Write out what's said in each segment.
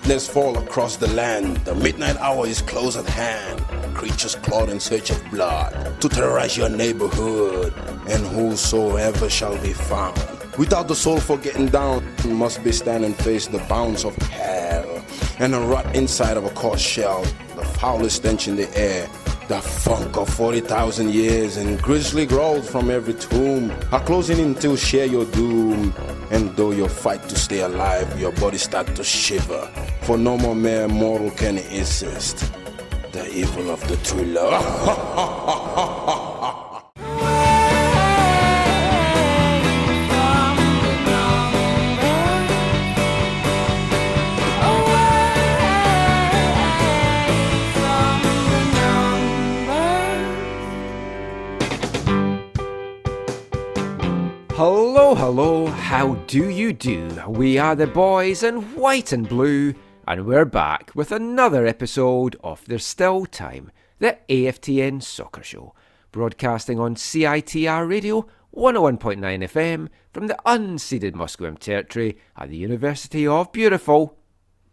darkness fall across the land. The midnight hour is close at hand. Creatures clawed in search of blood to terrorize your neighborhood, and whosoever shall be found without the soul for getting down must be stand and face the bounds of hell, and a rot inside of a corpse shell, the foulest stench in the air, the funk of 40,000 years, and grisly growls from every tomb are closing in to share your doom. And though you fight to stay alive, your body start to shiver, for no more mere mortal can resist the evil of the true love. Hello, how do you do? We are the boys in white and blue, and we're back with another episode of There's Still Time, the AFTN Soccer Show, broadcasting on CITR Radio 101.9 FM from the unceded Musqueam Territory at the University of beautiful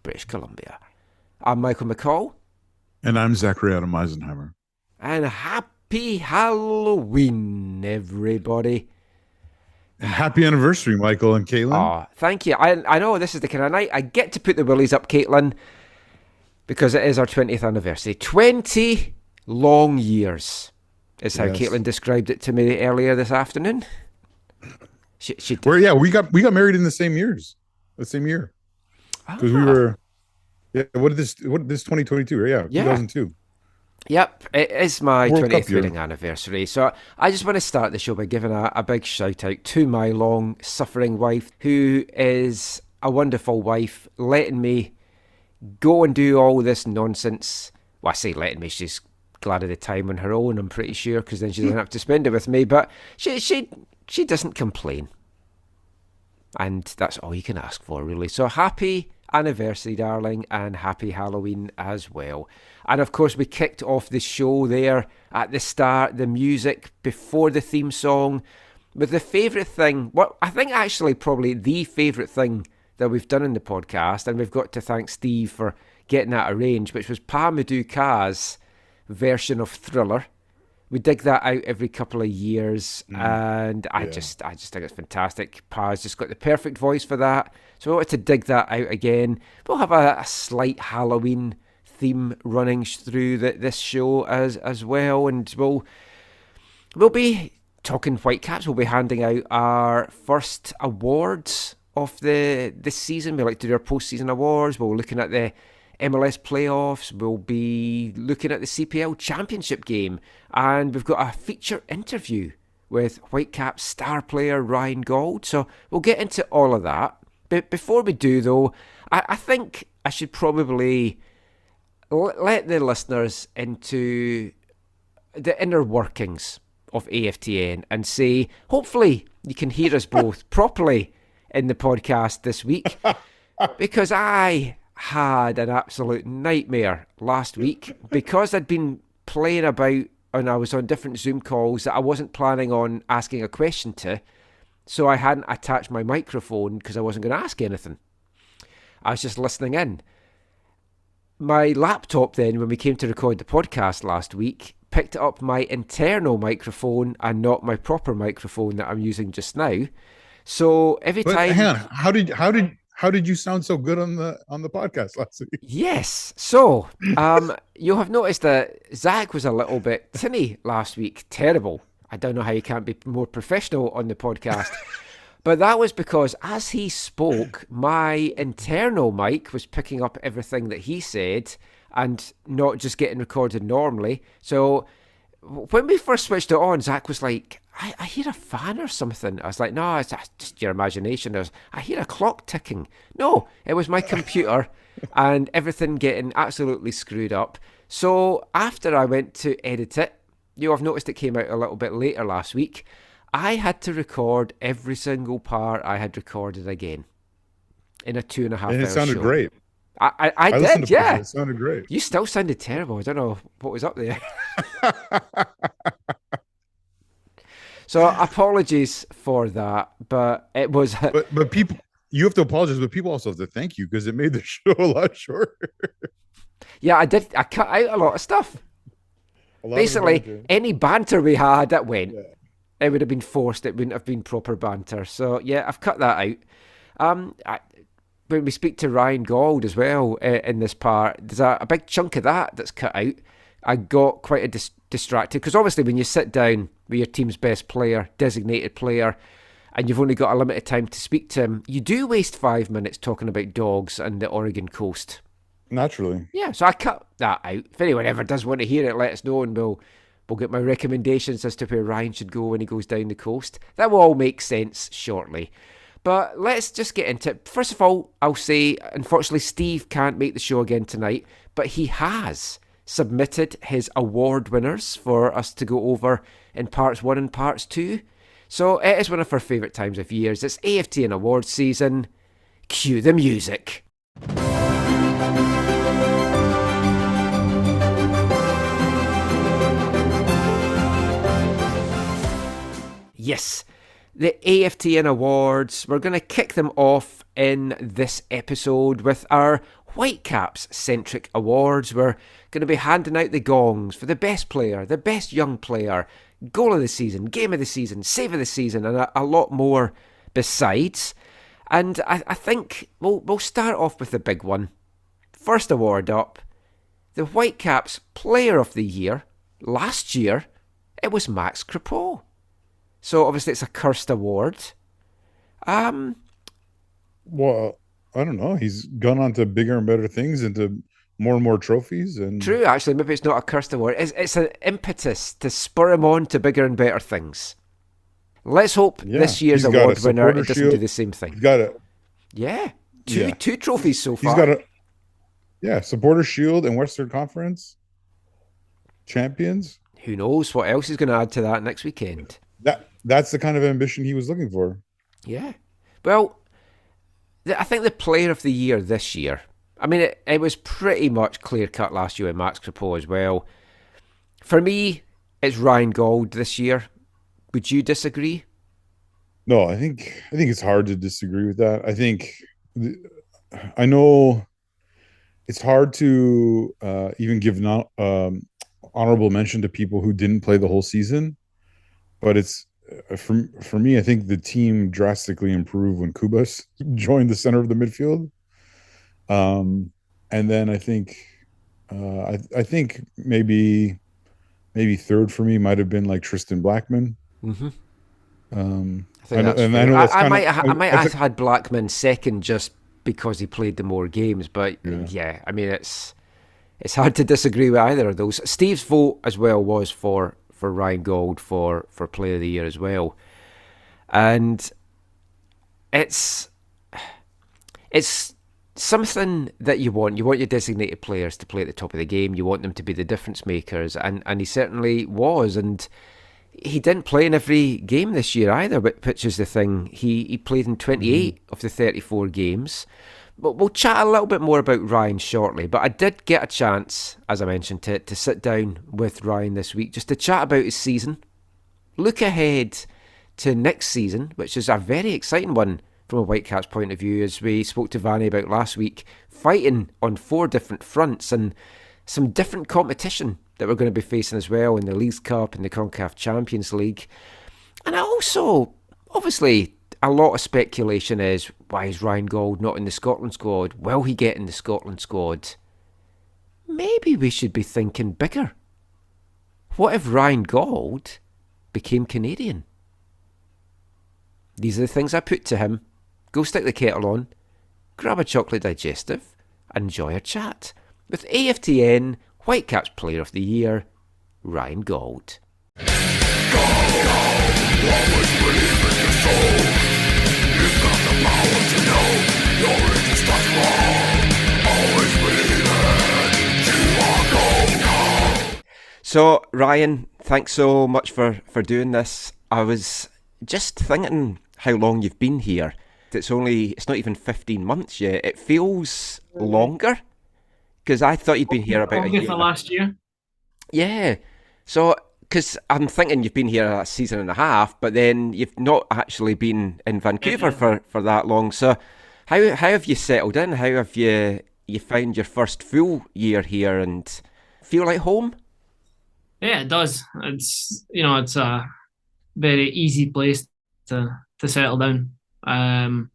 British Columbia. I'm Michael McCall. And I'm Zachary Adam Eisenheimer. And happy Halloween, everybody. Happy anniversary, Michael and Caitlin. Oh, thank you. I know this is the kind of night I get to put the willies up, Caitlin, because it is our 20th anniversary. 20 long years is how Caitlin described it to me earlier this afternoon. She Well, yeah, we got married in the same year. Because we were, what is this 2022? Yeah, 2002. Yep, it is my World 20th Cup year. wedding anniversary. So I just want to start the show by giving a big shout out to my long suffering wife, who is a wonderful wife, letting me go and do all this nonsense. Well, I say letting me, she's glad of the time on her own, I'm pretty sure, because then she doesn't have to spend it with me. But she doesn't complain. And that's all you can ask for, really. So happy anniversary, darling, and happy Halloween as well. And of course, we kicked off the show there at the start, the music before the theme song, with the favourite thing, what I think actually probably the favourite thing that we've done in the podcast, and we've got to thank Steve for getting that arranged, which was Pamadou Ka's version of Thriller. We dig that out every couple of years, and I just think it's fantastic. Pa's just got the perfect voice for that, so we wanted to dig that out again. We'll have a slight Halloween theme running through this show as well, and we'll be talking Whitecaps. We'll be handing out our first awards of this season. We like to do our post-season awards. We're looking at the MLS playoffs. We'll be looking at the CPL Championship game, and we've got a feature interview with Whitecaps star player Ryan Gauld. So we'll get into all of that. But before we do, though, I think I should probably let the listeners into the inner workings of AFTN and say, hopefully you can hear us both properly in the podcast this week, because I had an absolute nightmare last week because I'd been playing about and I was on different Zoom calls that I wasn't planning on asking a question to, so I hadn't attached my microphone because I wasn't going to ask anything. I was just listening in. My laptop then, when we came to record the podcast last week, picked up my internal microphone and not my proper microphone that I'm using just now. So every time... Hang on, how did you sound so good on the podcast last week? Yes. So you'll have noticed that Zach was a little bit tinny last week. Terrible. I don't know how you can't be more professional on the podcast. But that was because as he spoke, my internal mic was picking up everything that he said and not just getting recorded normally. So when we first switched it on, Zach was like, I hear a fan or something. I was like, no, it's just your imagination. I hear a clock ticking. No, it was my computer and everything getting absolutely screwed up. So after I went to edit it, you'll have noticed it came out a little bit later last week. I had to record every single part I had recorded again in a 2.5 hour show. And it sounded great. I did, yeah. It sounded great. You still sounded terrible. I don't know what was up there. So apologies for that, but it was... But you have to apologize, but people also have to thank you because it made the show a lot shorter. Yeah, I did. I cut out a lot of stuff. Basically, any banter we had that went, it would have been forced. It wouldn't have been proper banter. So yeah, I've cut that out. When we speak to Ryan Gauld as well in this part, there's a big chunk of that's cut out. I got quite distracted because obviously when you sit down with your team's best player, designated player, and you've only got a limited time to speak to him, you do waste 5 minutes talking about dogs and the Oregon coast. Naturally. Yeah, so I cut that out. If anyone ever does want to hear it, let us know and we'll get my recommendations as to where Ryan should go when he goes down the coast. That will all make sense shortly. But let's just get into it. First of all, I'll say, unfortunately, Steve can't make the show again tonight, but he has submitted his award winners for us to go over in parts 1 and parts 2. So it is one of our favourite times of years. It's AFTN Awards season. Cue the music. Yes, the AFTN Awards. We're going to kick them off in this episode with our Whitecaps-centric awards. We're going to be handing out the gongs for the best player, the best young player, goal of the season, game of the season, save of the season, and a lot more besides. And I think we'll start off with the big one. First award up, the Whitecaps Player of the Year. Last year, it was Max Crepeau. So obviously it's a cursed award. Well, I don't know. He's gone on to bigger and better things, into more and more trophies. And true, actually, maybe it's not a cursed award. It's an impetus to spur him on to bigger and better things. Let's hope this year's award winner doesn't do the same thing. He's got two trophies so far. He's got a supporter shield and Western Conference champions. Who knows what else he's going to add to that next weekend? That's the kind of ambition he was looking for. Yeah. Well, I think the player of the year this year, I mean, it was pretty much clear-cut last year with Max Crepeau as well. For me, it's Ryan Gauld this year. Would you disagree? No, I think it's hard to disagree with that. I know it's hard to even give honorable mention to people who didn't play the whole season. But it's for me, I think the team drastically improved when Kubas joined the center of the midfield. And then I think maybe third for me might have been like Tristan Blackman. Mm-hmm. I might have had Blackman second just because he played the more games. But yeah, I mean it's hard to disagree with either of those. Steve's vote as well was for Ryan Gauld for Player of the Year as well. And it's something that you want. You want your designated players to play at the top of the game. You want them to be the difference makers. And he certainly was. And he didn't play in every game this year either, which is the thing. He played in 28 of the 34 games. But we'll chat a little bit more about Ryan shortly. But I did get a chance, as I mentioned, to sit down with Ryan this week just to chat about his season. Look ahead to next season, which is a very exciting one from a Whitecaps point of view, as we spoke to Vanny about last week, fighting on 4 different fronts and some different competition that we're going to be facing as well in the Leagues Cup and the CONCACAF Champions League. And also, obviously, a lot of speculation is, why is Ryan Gauld not in the Scotland squad? Will he get in the Scotland squad? Maybe we should be thinking bigger. What if Ryan Gauld became Canadian? These are the things I put to him. Go stick the kettle on, grab a chocolate digestive, and enjoy a chat with AFTN Whitecaps Player of the Year, Ryan Gauld. So, Ryan, thanks so much for doing this. I was just thinking how long you've been here. It's not even 15 months yet. It feels longer, because I thought you'd been here about a year. For last year? Yeah. So, because I'm thinking you've been here a season and a half, but then you've not actually been in Vancouver for that long. So How have you settled in? How have you found your first full year here and feel like home? Yeah, it does. It's a very easy place to settle down. And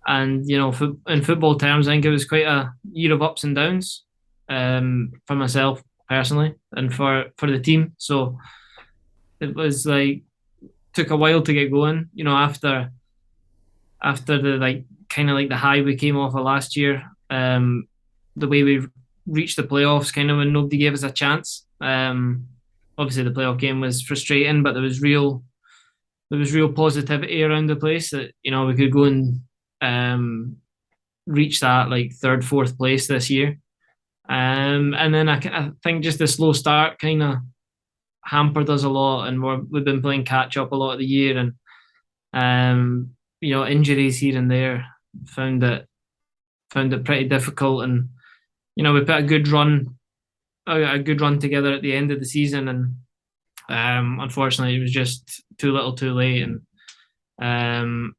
in football terms, I think it was quite a year of ups and downs, for myself personally and for the team. So it was like took a while to get going. After the kind of like the high we came off of last year, the way we reached the playoffs, kind of when nobody gave us a chance. Obviously the playoff game was frustrating, but there was real positivity around the place that we could go and reach that like third, fourth place this year. And then I think just the slow start kind of hampered us a lot, and we've been playing catch up a lot of the year, and injuries here and there found it pretty difficult, and we put a good run together at the end of the season, and unfortunately it was just too little too late. And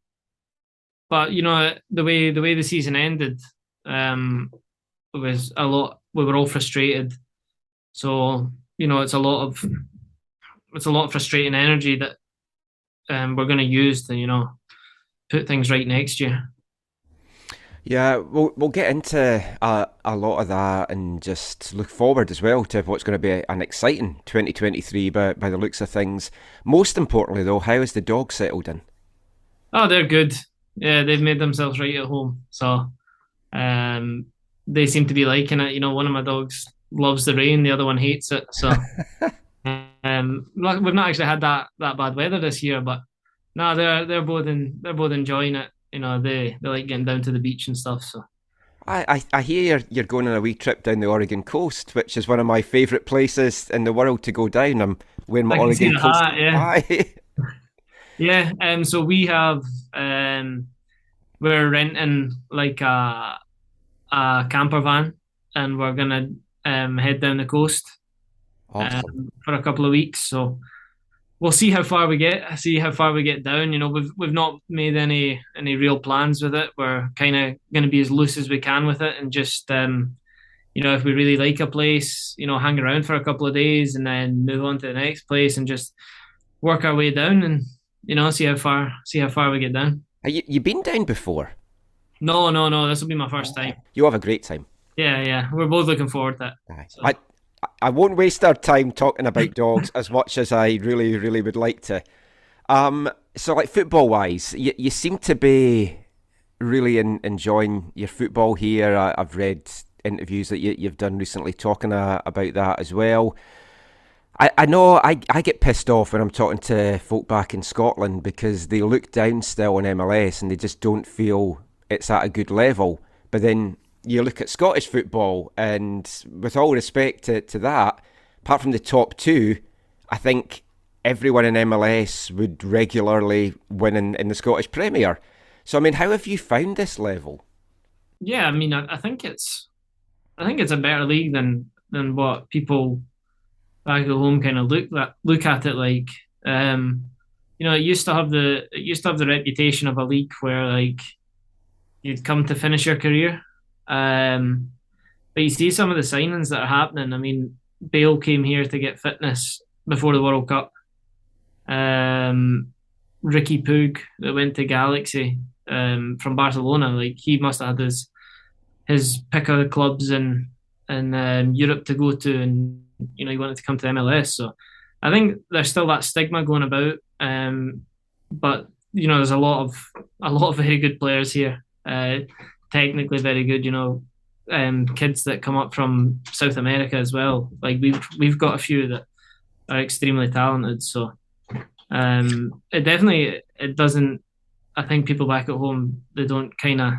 but the way the season ended, it was a lot. We were all frustrated, so it's a lot of frustrating energy that we're going to use to put things right next year. Yeah, we'll get into a lot of that and just look forward as well to what's going to be an exciting 2023 by the looks of things. Most importantly, though, how has the dog settled in? Oh, they're good. Yeah, they've made themselves right at home. So they seem to be liking it. One of my dogs loves the rain, the other one hates it. So we've not actually had that bad weather this year, but no, they're both enjoying it. They like getting down to the beach and stuff. So I hear you're going on a wee trip down the Oregon coast, which is one of my favourite places in the world to go down. I'm wearing my Oregon coast hat. Yeah. So we have we're renting like a camper van, and we're gonna head down the coast for a couple of weeks. So we'll see how far we get. Down. We've not made any real plans with it. We're kind of going to be as loose as we can with it, and just if we really like a place, hang around for a couple of days and then move on to the next place and just work our way down and see how far we get down. Have you been down before? No. This will be my first time. You'll have a great time. Yeah. We're both looking forward to it. So. I won't waste our time talking about dogs as much as I really, really would like to. So, like football-wise, you seem to be really enjoying your football here. I've read interviews that you've done recently talking about that as well. I know I get pissed off when I'm talking to folk back in Scotland because they look down still on MLS and they just don't feel it's at a good level. But then you look at Scottish football, and with all respect to that, apart from the top two, I think everyone in MLS would regularly win in the Scottish Premier. So, I mean, how have you found this level? Yeah, I mean, I think it's a better league than what people back at home kind of look at it like. It used to have the reputation of a league where like you'd come to finish your career. But you see some of the signings that are happening. I mean, Bale came here to get fitness before the World Cup. Ricky Puig that went to Galaxy from Barcelona, like he must have had his pick of the clubs in Europe to go to, and he wanted to come to MLS. So I think there's still that stigma going about, but there's a lot of very good players here. Technically very good, kids that come up from South America as well. Like we've got a few that are extremely talented. So it doesn't. I think people back at home, they don't kind of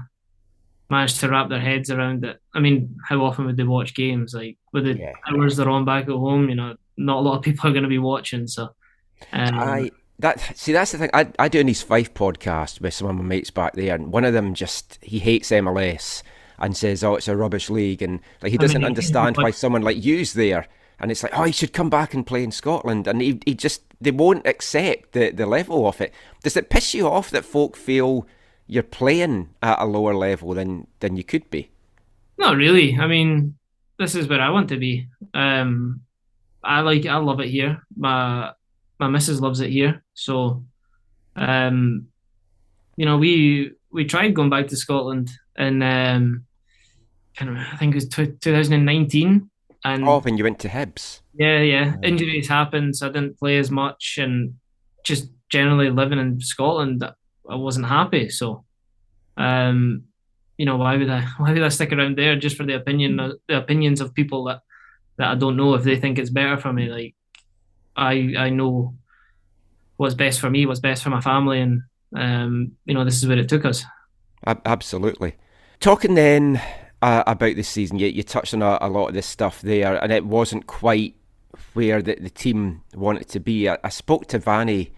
manage to wrap their heads around it. I mean, how often would they watch games? Like with the hours they're on back at home, not a lot of people are going to be watching. So that's the thing. I do an East Fife podcast with some of my mates back there, and one of them he hates MLS and says, "Oh, it's a rubbish league," and like he doesn't understand why someone like you's there, and it's like, "Oh, he should come back and play in Scotland," and they won't accept the level of it. Does it piss you off that folk feel you're playing at a lower level than you could be. Not really. I mean, this is where I want to be. I love it here. My missus loves it here. So, um, we tried going back to Scotland in kind of, I think it was 2019, Oh, and when you went to Hibs. yeah, injuries happened, so I didn't play as much, and just generally living in Scotland, I wasn't happy. So, um, why would I stick around there just for the opinions of people that I don't know if they think it's better for me? Like I know what's best for me, what's best for my family, and this is where it took us. Absolutely. Talking then about this season, you touched on a lot of this stuff there, and it wasn't quite where the team wanted to be. I spoke to Vanny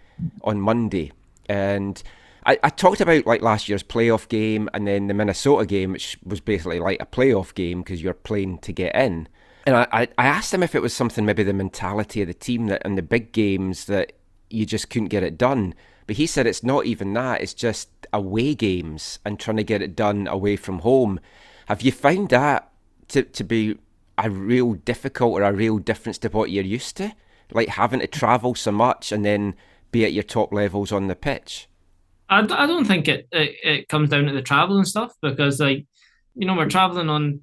on Monday, and I talked about like last year's playoff game and then the Minnesota game, which was basically like a playoff game because you're playing to get in. And I asked him if it was something, maybe the mentality of the team, that in the big games that you just couldn't get it done. But he said it's not even that, it's just away games and trying to get it done away from home. Have you found that to be a real difficult or a real difference to what you're used to? Like having to travel so much and then be at your top levels on the pitch? I don't think it comes down to the travel and stuff, because we're traveling on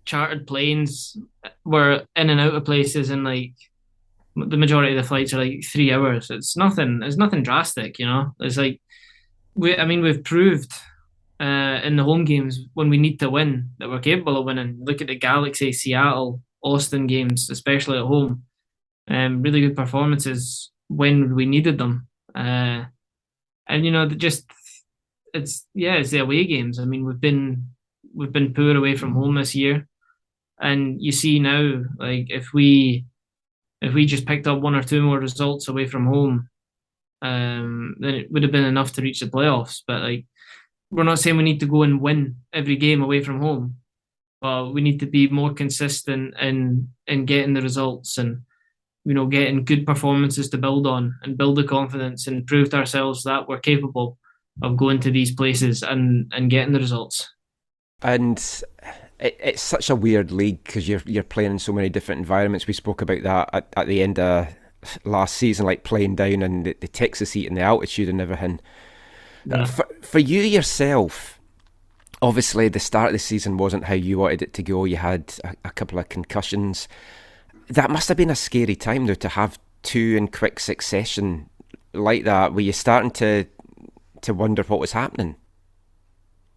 chartered planes. We're in and out of places, and like the majority of the flights are like 3 hours. It's nothing drastic. It's like we've proved in the home games when we need to win that we're capable of winning. Look at the Galaxy, Seattle, Austin games, especially at home. Really good performances when we needed them. And just it's the away games. I mean, we've been poor away from home this year, and you see now, like if we just picked up one or two more results away from home, then it would have been enough to reach the playoffs. But like, we're not saying we need to go and win every game away from home, but we need to be more consistent in getting the results, and getting good performances to build on and build the confidence and prove to ourselves that we're capable of going to these places and getting the results. And it's such a weird league because you're playing in so many different environments. We spoke about that at the end of last season, like playing down in the Texas heat and the altitude and everything. Yeah. For you yourself, obviously the start of the season wasn't how you wanted it to go. You had a couple of concussions. That must have been a scary time, though, to have two in quick succession like that. Were you starting to wonder what was happening?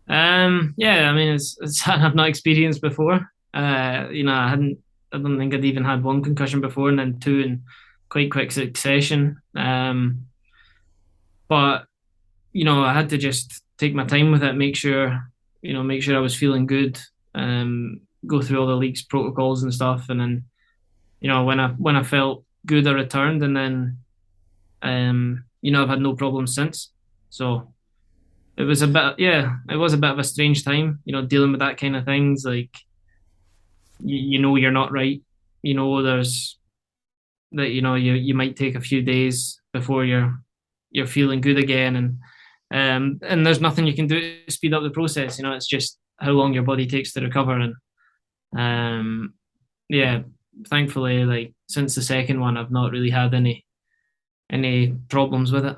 Yeah, I mean, it's something I've not experienced before. I don't think I'd even had one concussion before, and then two in quite quick succession. But I had to just take my time with it, make sure I was feeling good, go through all the league's protocols and stuff, and then when I felt good, I returned, and then I've had no problems since. So it was a bit of a strange time, dealing with that kind of things. Like you're not right. There's that you might take a few days before you're feeling good again, and there's nothing you can do to speed up the process. It's just how long your body takes to recover, and thankfully, like since the second one, I've not really had any problems with it.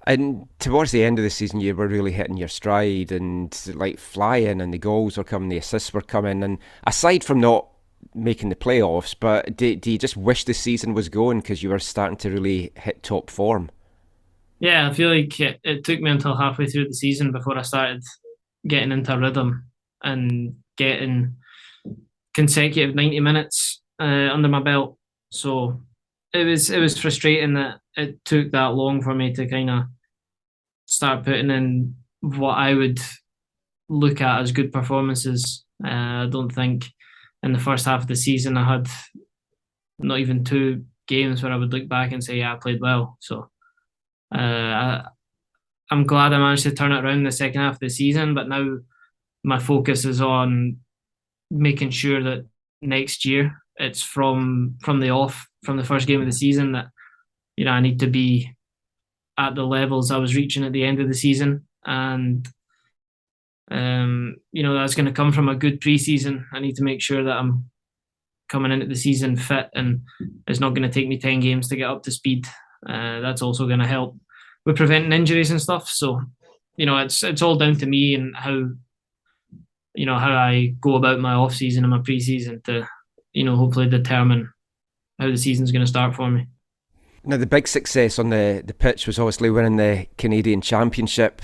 And towards the end of the season, you were really hitting your stride and like flying, and the goals were coming, the assists were coming. And aside from not making the playoffs, but do you just wish the season was going because you were starting to really hit top form? Yeah, I feel like it took me until halfway through the season before I started getting into a rhythm and getting consecutive 90 minutes under my belt. So it was frustrating that it took that long for me to kind of start putting in what I would look at as good performances. I don't think in the first half of the season I had not even two games where I would look back and say, yeah, I played well. So I'm glad I managed to turn it around in the second half of the season, but now my focus is on making sure that next year it's from the first game of the season that I need to be at the levels I was reaching at the end of the season, and that's going to come from a good preseason. I need to make sure that I'm coming into the season fit, and it's not going to take me 10 games to get up to speed. That's also going to help with preventing injuries and stuff. So, it's all down to me and how I go about my off season and my preseason to, hopefully determine how the season's going to start for me. Now, the big success on the pitch was obviously winning the Canadian Championship.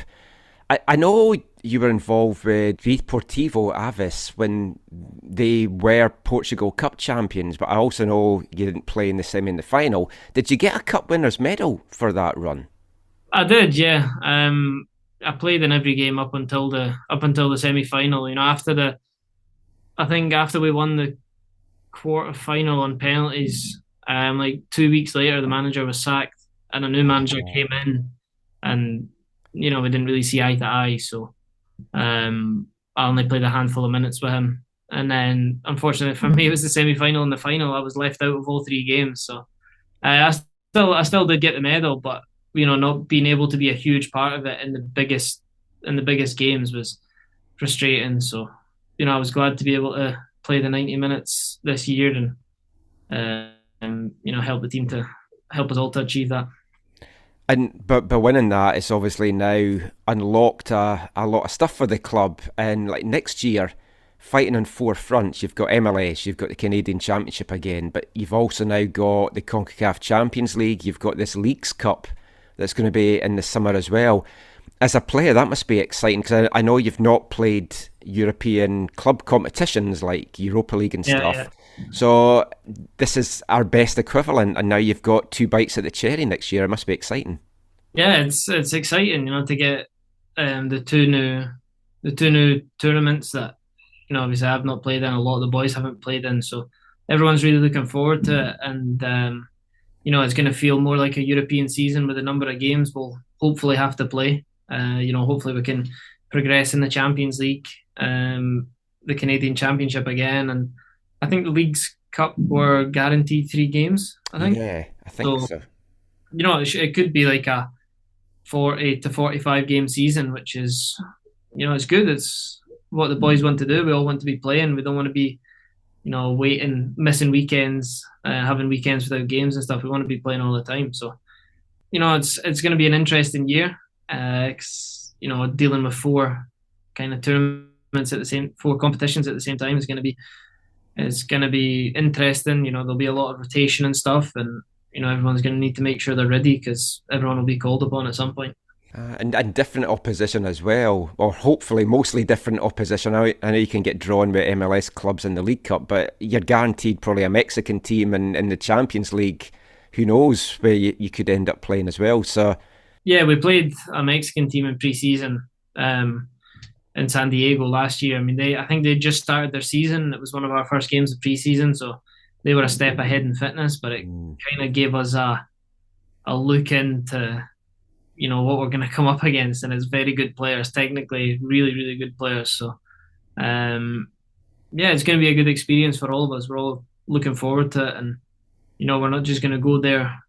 I know you were involved with Deportivo Aves when they were Portugal Cup champions, but I also know you didn't play in the semi and the final. Did you get a Cup winners medal for that run? I did, yeah. I played in every game up until the semi final. After we won the quarter final on penalties, like 2 weeks later, the manager was sacked and a new manager came in, and we didn't really see eye to eye. So I only played a handful of minutes with him, and then unfortunately for me, it was the semi final and the final. I was left out of all 3 games. So I still did get the medal, but not being able to be a huge part of it in the biggest games was frustrating. So I was glad to be able to play the 90 minutes this year and help the team to help us all to achieve that. And but winning that, it's obviously now unlocked a lot of stuff for the club. And like next year, fighting on 4 fronts, you've got MLS, you've got the Canadian Championship again, but you've also now got the CONCACAF Champions League, you've got this Leagues Cup that's going to be in the summer as well. As a player, that must be exciting, because I know you've not played European club competitions like Europa League and stuff. Yeah. So this is our best equivalent, and now you've got 2 bites at the cherry next year. It must be exciting. Yeah, it's exciting, to get the two new tournaments that obviously I've not played in. A lot of the boys haven't played in, so everyone's really looking forward to it. And it's going to feel more like a European season with a number of games we'll hopefully have to play. Hopefully we can progress in the Champions League, the Canadian Championship again, and I think the Leagues Cup were guaranteed 3 games. I think. Yeah, I think so. It could be like a 40 to 45 game season, which is, it's good. It's what the boys want to do. We all want to be playing. We don't want to be, waiting, missing weekends, having weekends without games and stuff. We want to be playing all the time. So, it's going to be an interesting year. Dealing with 4 kind of tournaments at the same, 4 competitions at the same time is going to be interesting. There'll be a lot of rotation and stuff, and everyone's going to need to make sure they're ready because everyone will be called upon at some point. And different opposition as well, or hopefully mostly different opposition. I know you can get drawn with MLS clubs in the League Cup, but you're guaranteed probably a Mexican team in the Champions League. Who knows where you could end up playing as well. So yeah, we played a Mexican team in pre-season in San Diego last year. I mean, I think they just started their season. It was one of our first games of pre-season, so they were a step ahead in fitness, but it kind of gave us a look into what we're going to come up against, and it's very good players, technically really, really good players. So it's going to be a good experience for all of us. We're all looking forward to it, and we're not just going to go there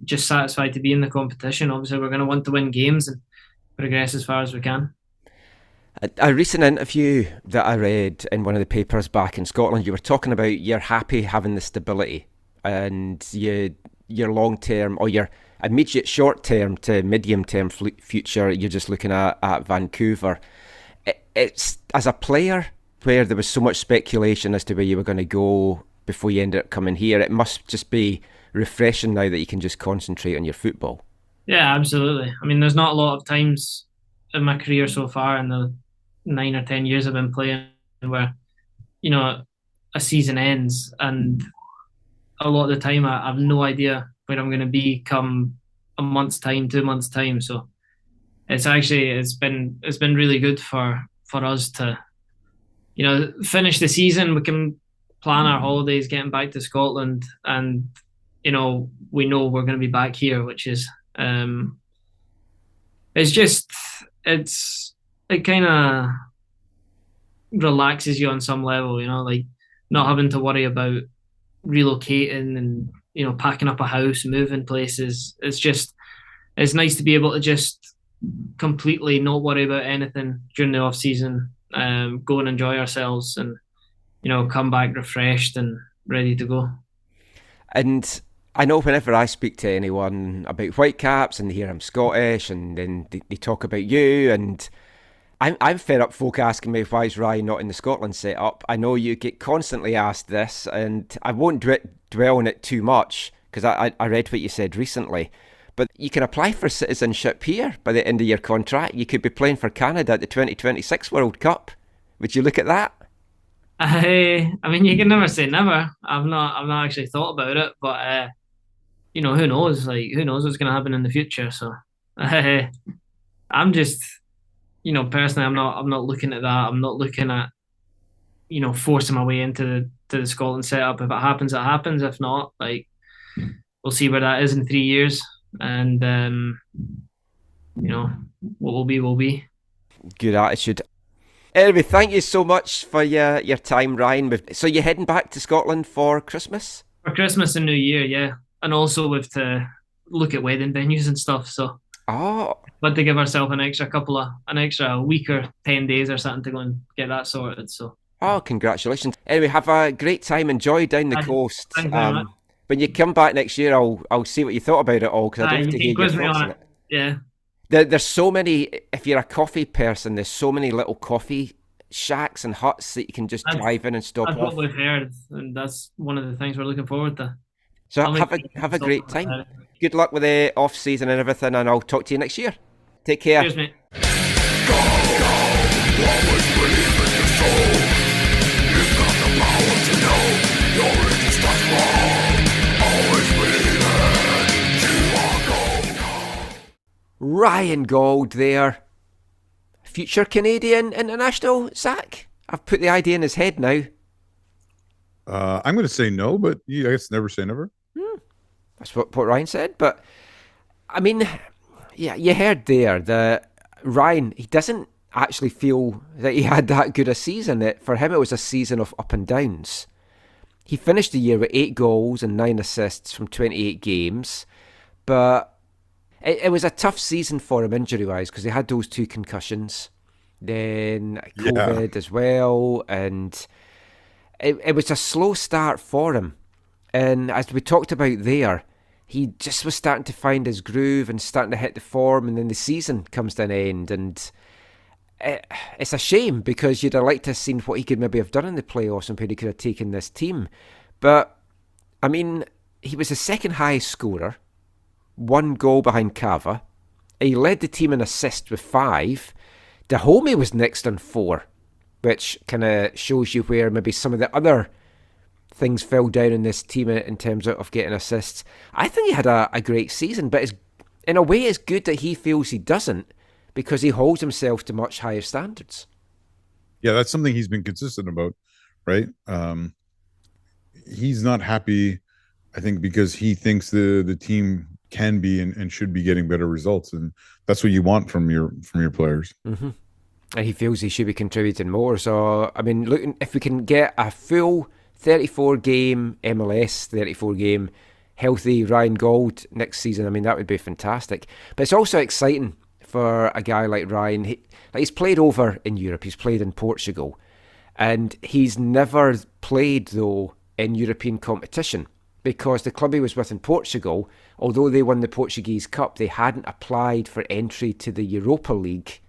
just satisfied to be in the competition. Obviously, we're going to want to win games and progress as far as we can. A recent interview that I read in one of the papers back in Scotland, you were talking about you're happy having the stability, and your long-term or your immediate short-term to medium-term future, you're just looking at Vancouver. It's as a player where there was so much speculation as to where you were going to go before you ended up coming here, it must just be refreshing now that you can just concentrate on your football. Yeah, absolutely. I mean, there's not a lot of times in my career so far in the 9 or 10 years I've been playing where, a season ends and a lot of the time I have no idea where I'm going to be come a month's time, 2 months' time. So it's been really good for us to, finish the season. We can plan our holidays, getting back to Scotland, and we know we're going to be back here, which is it kind of relaxes you on some level, like not having to worry about relocating and packing up a house, moving places. It's nice to be able to just completely not worry about anything during the off season, go and enjoy ourselves, and come back refreshed and ready to go. And I know whenever I speak to anyone about Whitecaps and they hear I'm Scottish and then they talk about you, and I'm fed up folk asking me why is Ryan not in the Scotland setup. I know you get constantly asked this, and I won't dwell on it too much because I read what you said recently. But you can apply for citizenship here by the end of your contract. You could be playing for Canada at the 2026 World Cup. Would you look at that? I mean, you can never say never. I've not actually thought about it, but who knows? Like, who knows what's going to happen in the future? So, I'm just, personally, I'm not looking at that. I'm not looking at, forcing my way into the Scotland setup. If it happens, it happens. If not, like, we'll see where that is in 3 years, and what will be will be. Good attitude. Anyway, thank you so much for your time, Ryan. So you're heading back to Scotland for Christmas? For Christmas and New Year, yeah. And also with to look at wedding venues and stuff. So but to give ourselves an extra week or 10 days or something to go and get that sorted. So congratulations. Anyway, have a great time. Enjoy down the coast. Thank you very much. When you come back next year, I'll see what you thought about it all, because I'd love to hear your thoughts on it. Yeah. There's so many, if you're a coffee person, there's so many little coffee shacks and huts that you can just drive in and stop that's off. That's what we've heard, and that's one of the things we're looking forward to. So have a great time. Good luck with the off season and everything, and I'll talk to you next year. Take care. Cheers, mate. Ryan Gauld there. Future Canadian international, Zach? I've put the idea in his head now. I'm going to say no, but I guess never say never. That's what Ryan said. But, I mean, yeah, you heard there that Ryan, he doesn't actually feel that he had that good a season. For him, it was a season of up and downs. He finished the year with 8 goals and 9 assists from 28 games. But it was a tough season for him injury-wise because he had those 2 concussions. Then COVID as well. And it was a slow start for him. And as we talked about there, he just was starting to find his groove and starting to hit the form, and then the season comes to an end. And it's a shame because you'd have liked to have seen what he could maybe have done in the playoffs and where he could have taken this team. But, I mean, he was the second highest scorer, 1 goal behind Cava. He led the team in assists with 5. Dahomey was next on 4, which kind of shows you where maybe some of the other things fell down in this team in terms of getting assists. I think he had a great season, but in a way it's good that he feels he doesn't, because he holds himself to much higher standards. Yeah, that's something he's been consistent about, right? He's not happy, I think, because he thinks the team can be and should be getting better results, and that's what you want from your players. Mm-hmm. And he feels he should be contributing more. So, I mean, look, if we can get a full 34-game MLS, 34-game healthy Ryan Gauld next season, I mean, that would be fantastic. But it's also exciting for a guy like Ryan. He's played over in Europe. He's played in Portugal. And he's never played, though, in European competition, because the club he was with in Portugal, although they won the Portuguese Cup, they hadn't applied for entry to the Europa League.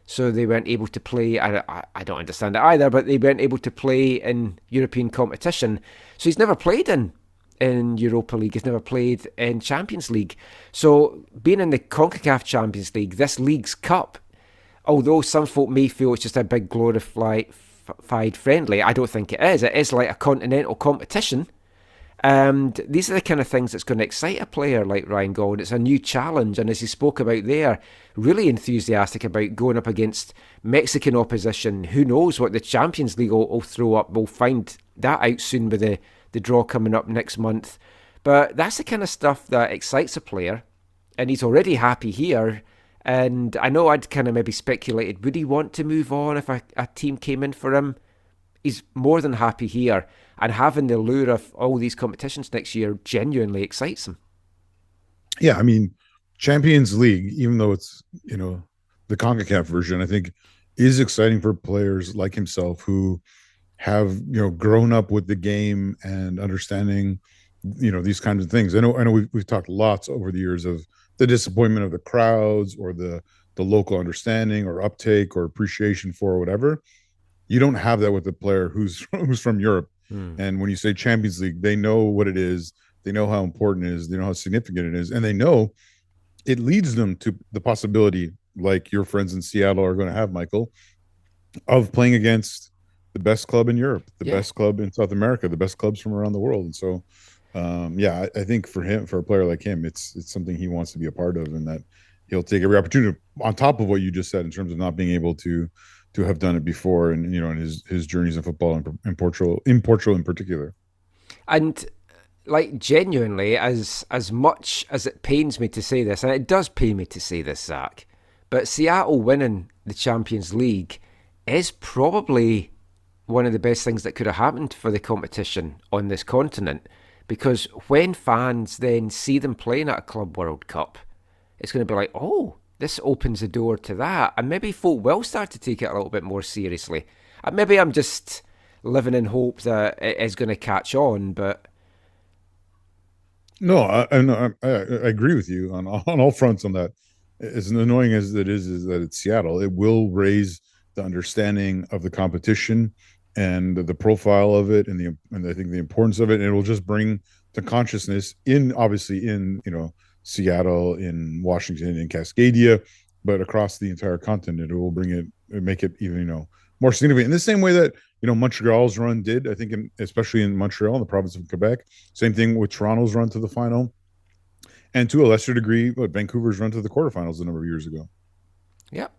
So they weren't able to play. I don't understand it either, but they weren't able to play in European competition. So he's never played in Europa League. He's never played in Champions League. So being in the CONCACAF Champions League, this league's cup, although some folk may feel it's just a big glorified friendly, I don't think it is. It is like a continental competition. And these are the kind of things that's going to excite a player like Ryan Gauld. It's a new challenge, and as he spoke about there, really enthusiastic about going up against Mexican opposition. Who knows what the Champions League will throw up. We'll find that out soon with the draw coming up next month. But that's the kind of stuff that excites a player, and he's already happy here. And I know I'd kind of maybe speculated, would he want to move on if a team came in for him? He's more than happy here, and having the lure of all these competitions next year genuinely excites him. Yeah, I mean, Champions League, even though it's, the CONCACAF version, I think is exciting for players like himself who have, grown up with the game and understanding, these kinds of things. I know we've talked lots over the years of the disappointment of the crowds or the local understanding or uptake or appreciation for whatever. You don't have that with a player who's from Europe. And when you say Champions League, they know what it is, they know how important it is, they know how significant it is, and they know it leads them to the possibility, like your friends in Seattle are going to have, Michael, of playing against the best club in Europe, the best club in South America, the best clubs from around the world. And so, I think for a player like him, it's something he wants to be a part of, and that he'll take every opportunity, on top of what you just said in terms of not being able to have done it before, and in his journeys in football in Portugal in particular. And like, genuinely, as much as it pains me to say this, and it does pain me to say this, Zach, but Seattle winning the Champions League is probably one of the best things that could have happened for the competition on this continent, because when fans then see them playing at a Club World Cup, it's going to be like, oh, this opens the door to that, and maybe folk will start to take it a little bit more seriously. Maybe I'm just living in hope that it is going to catch on, but no, I agree with you on all fronts on that. As annoying as it is that it's Seattle, it will raise the understanding of the competition and the profile of it, and I think the importance of it, and it will just bring to consciousness obviously in Seattle, in Washington, in Cascadia, but across the entire continent, it will make it even more significant. In the same way that Montreal's run did, I think, especially in Montreal, in the province of Quebec. Same thing with Toronto's run to the final, and to a lesser degree, Vancouver's run to the quarterfinals a number of years ago. Yep,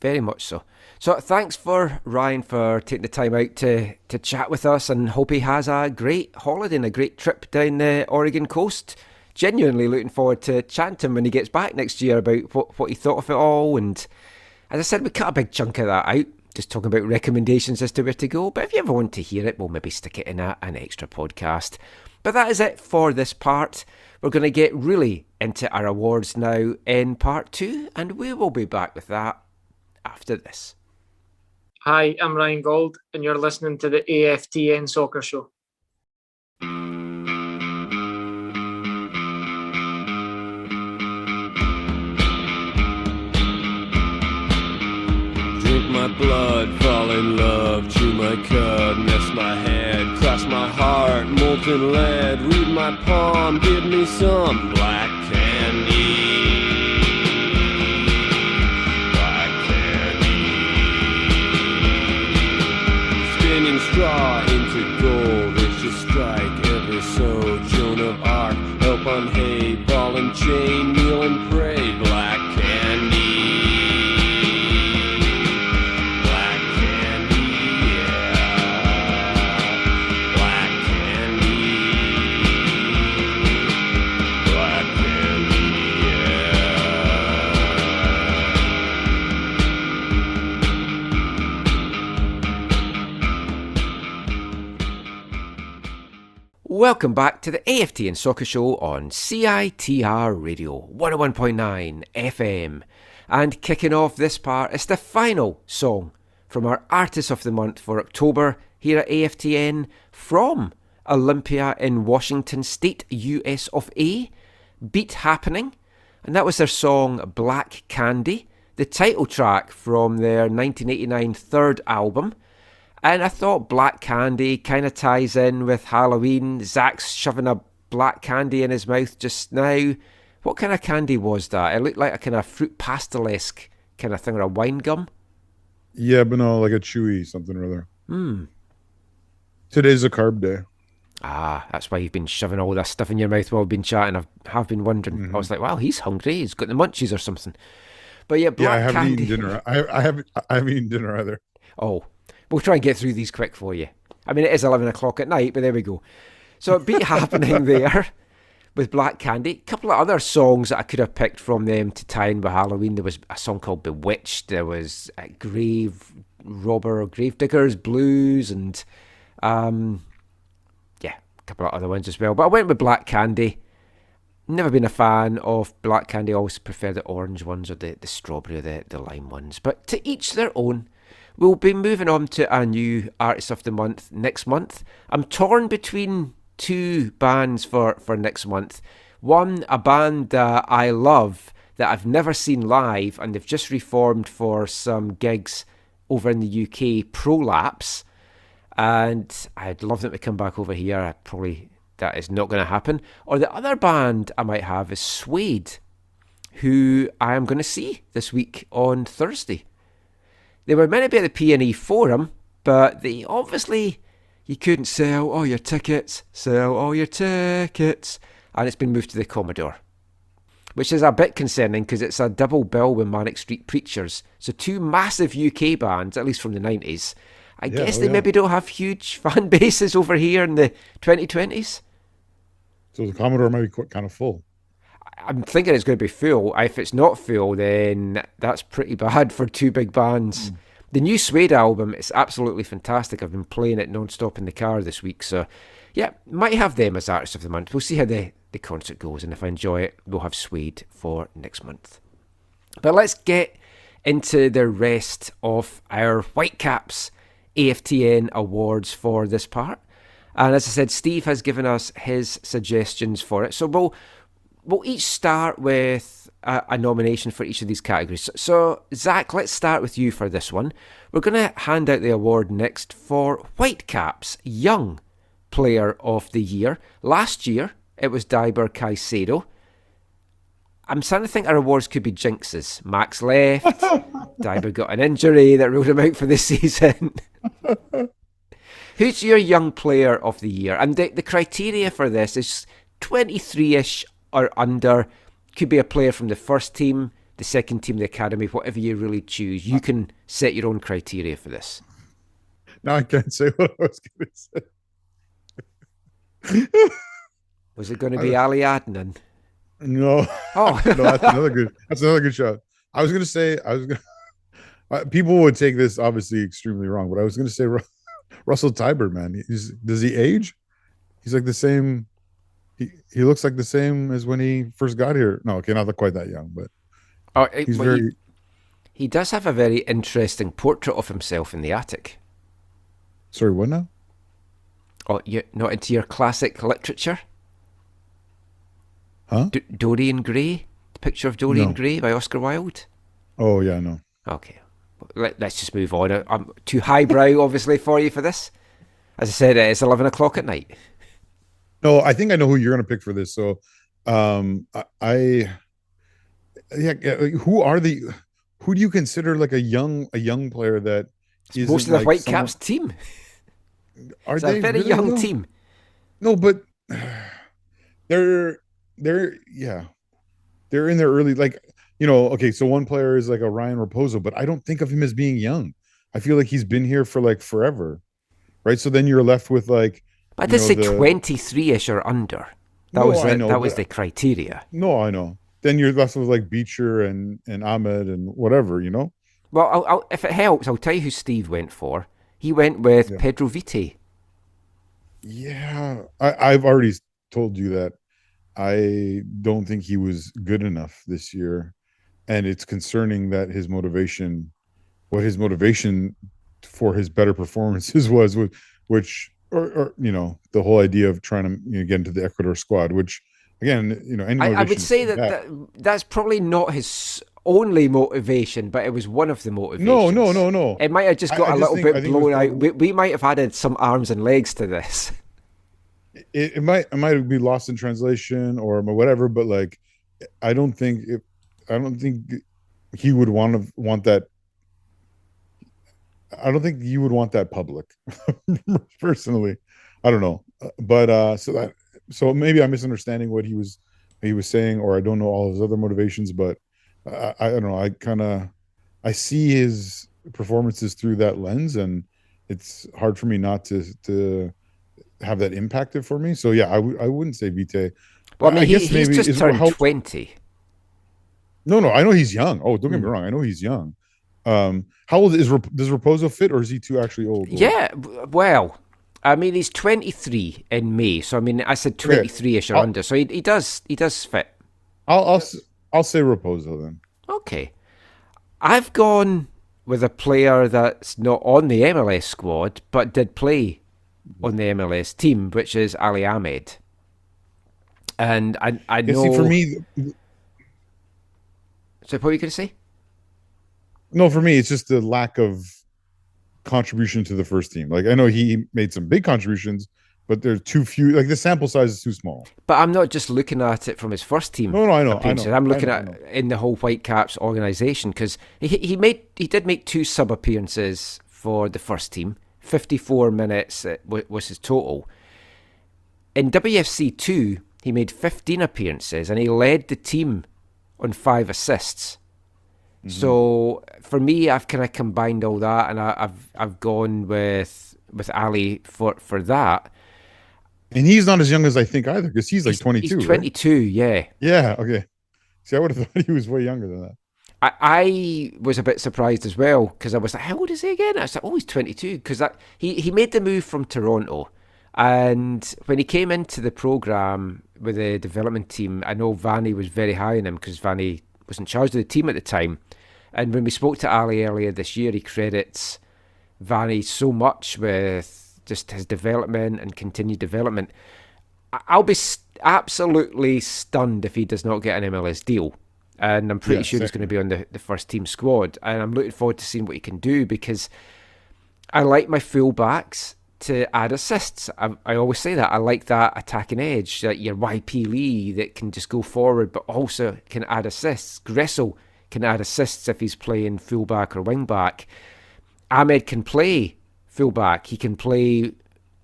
very much so. So thanks for Ryan for taking the time out to chat with us, and hope he has a great holiday and a great trip down the Oregon coast. Genuinely looking forward to chatting to him when he gets back next year about what he thought of it all. And as I said, we cut a big chunk of that out, just talking about recommendations as to where to go. But if you ever want to hear it, we'll maybe stick it in an extra podcast. But that is it for this part. We're going to get really into our awards now in part 2, and we will be back with that after this. Hi, I'm Ryan Gauld, and you're listening to the AFTN Soccer Show. Drink my blood, fall in love, chew my cud, mess my head, cross my heart, molten lead, read my palm, give me some black candy. Black candy. Spinning straw into gold, vicious strike, ever so, Joan of Arc, help on hay, ball and chain, kneel and pray, black candy. Welcome back to the AFTN Soccer Show on CITR Radio 101.9 FM. And kicking off this part is the final song from our Artist of the Month for October here at AFTN from Olympia in Washington State, US of A, Beat Happening. And that was their song Black Candy, the title track from their 1989 third album. And I thought Black Candy kind of ties in with Halloween. Zach's shoving a black candy in his mouth just now. What kind of candy was that? It looked like a kind of fruit pastel-esque kind of thing, or a wine gum. Yeah, but no, like a chewy something or other. Today's a carb day. Ah, that's why you've been shoving all this stuff in your mouth while we've been chatting. I have been wondering. Mm-hmm. I was like, wow, he's hungry. He's got the munchies or something. But yeah, black candy. I haven't candy. eaten dinner. I haven't eaten dinner either. Oh. We'll try and get through these quick for you. I mean, it is 11 o'clock at night, but there we go. So Beat Happening there with Black Candy. A couple of other songs that I could have picked from them to tie in with Halloween. There was a song called Bewitched. There was Grave Diggers Blues, and a couple of other ones as well. But I went with Black Candy. Never been a fan of black candy. I always prefer the orange ones or the strawberry or the lime ones. But to each their own. We'll be moving on to a new Artist of the Month next month. I'm torn between two bands for next month. One, a band that I love that I've never seen live, and they've just reformed for some gigs over in the UK, Prolapse. And I'd love them to come back over here. That is not going to happen. Or the other band I might have is Suede, who I am going to see this week on Thursday. They were meant to be at the P&E Forum, but you couldn't sell all your tickets, and it's been moved to the Commodore, which is a bit concerning because it's a double bill with Manic Street Preachers. So two massive UK bands, at least from the 90s. I guess they maybe don't have huge fan bases over here in the 2020s. So the Commodore might be kind of full. I'm thinking it's going to be full. If it's not full, then that's pretty bad for two big bands. The new Suede album is absolutely fantastic. I've been playing it non-stop in the car this week. So, yeah, might have them as Artist of the Month. We'll see how the concert goes. And if I enjoy it, we'll have Suede for next month. But let's get into the rest of our Whitecaps AFTN awards for this part. And as I said, Steve has given us his suggestions for it. So we'll each start with a nomination for each of these categories. So, Zach, let's start with you for this one. We're going to hand out the award next for Whitecaps Young Player of the Year. Last year, it was Diber Caicedo. I'm starting to think our awards could be jinxes. Max left. Diber got an injury that ruled him out for the season. Who's your Young Player of the Year? And the criteria for this is 23-ish or under. Could be a player from the first team, the second team, the academy, whatever you really choose. You can set your own criteria for this. Now I can't say what I was going to say. Was it going to be Ali Adnan? No. Oh, no, that's another good shot. I was going to say, people would take this obviously extremely wrong, but I was going to say Russell Tiber, man. Does he age? He's like the same. He looks like the same as when he first got here. No, okay, not quite that young, but he's very. He does have a very interesting portrait of himself in the attic. Sorry, what now? Oh, you're not into your classic literature? Huh? Dorian Gray? The picture of Dorian Gray by Oscar Wilde? Oh, yeah, no. Okay. Let's just move on. I'm too highbrow, obviously, for you for this. As I said, it's 11 o'clock at night. No, I think I know who you're going to pick for this. So, who do you consider like a young player that is most of the Whitecaps team? Are it's they a very really young team? No, but they're in their early, like, okay, so one player is like a Ryan Raposo, but I don't think of him as being young. I feel like he's been here for like forever, right? So then you're left with like, I did say 23-ish or under. That was the criteria. No, I know. Then you're left with like Beecher and Ahmed and whatever, Well, if it helps, I'll tell you who Steve went for. He went with Pedro Vite. Yeah, I've already told you that I don't think he was good enough this year, and it's concerning that what his motivation for his better performances was, which the whole idea of trying to get into the Ecuador squad, which again, I would say that's probably not his only motivation, but it was one of the motivations. No. It might have just got a little bit blown out. We might have added some arms and legs to this. It might be lost in translation or whatever, but like, I don't think he would want that. I don't think you would want that public, personally. I don't know, but so maybe I'm misunderstanding what he was saying, or I don't know all his other motivations. But I don't know. I see his performances through that lens, and it's hard for me not to have that impacted for me. So yeah, I wouldn't say Vite. Well, I mean, he's just turned 20. No, I know he's young. Oh, don't get me wrong. I know he's young. How old does Raposo fit, or is he too actually old? Yeah, well, I mean, he's 23 in May, so I mean, I said 23-ish or under, so he does fit. I'll say Raposo then. Okay. I've gone with a player that's not on the MLS squad, but did play on the MLS team, which is Ali Ahmed. And I know... See, for me... So what were you going to say? No, for me, it's just the lack of contribution to the first team. Like, I know he made some big contributions, but there's too few. Like, the sample size is too small. But I'm not just looking at it from his first team. No, I know. I'm looking at in the whole Whitecaps organisation, because he did make 2 sub appearances for the first team. 54 minutes was his total. In WFC 2, he made 15 appearances and he led the team on 5 assists. So for me, I've kind of combined all that, and I've gone with Ali for that. And he's not as young as I think either, because he's like 22. He's 22, right? Yeah. Yeah. Okay. See, I would have thought he was way younger than that. I was a bit surprised as well, because I was like, how old is he again? I was like, oh, he's 22, because he made the move from Toronto, and when he came into the program with the development team, I know Vanny was very high on him because Vanny was in charge of the team at the time. And when we spoke to Ali earlier this year, he credits Vanny so much with just his development and continued development. I'll be absolutely stunned if he does not get an MLS deal. And I'm pretty sure he's going to be on the first team squad. And I'm looking forward to seeing what he can do, because I like my fullbacks to add assists. I always say that. I like that attacking edge, like your YP Lee that can just go forward but also can add assists. Gressel can add assists if he's playing fullback or wingback. Ahmed can play fullback. He can play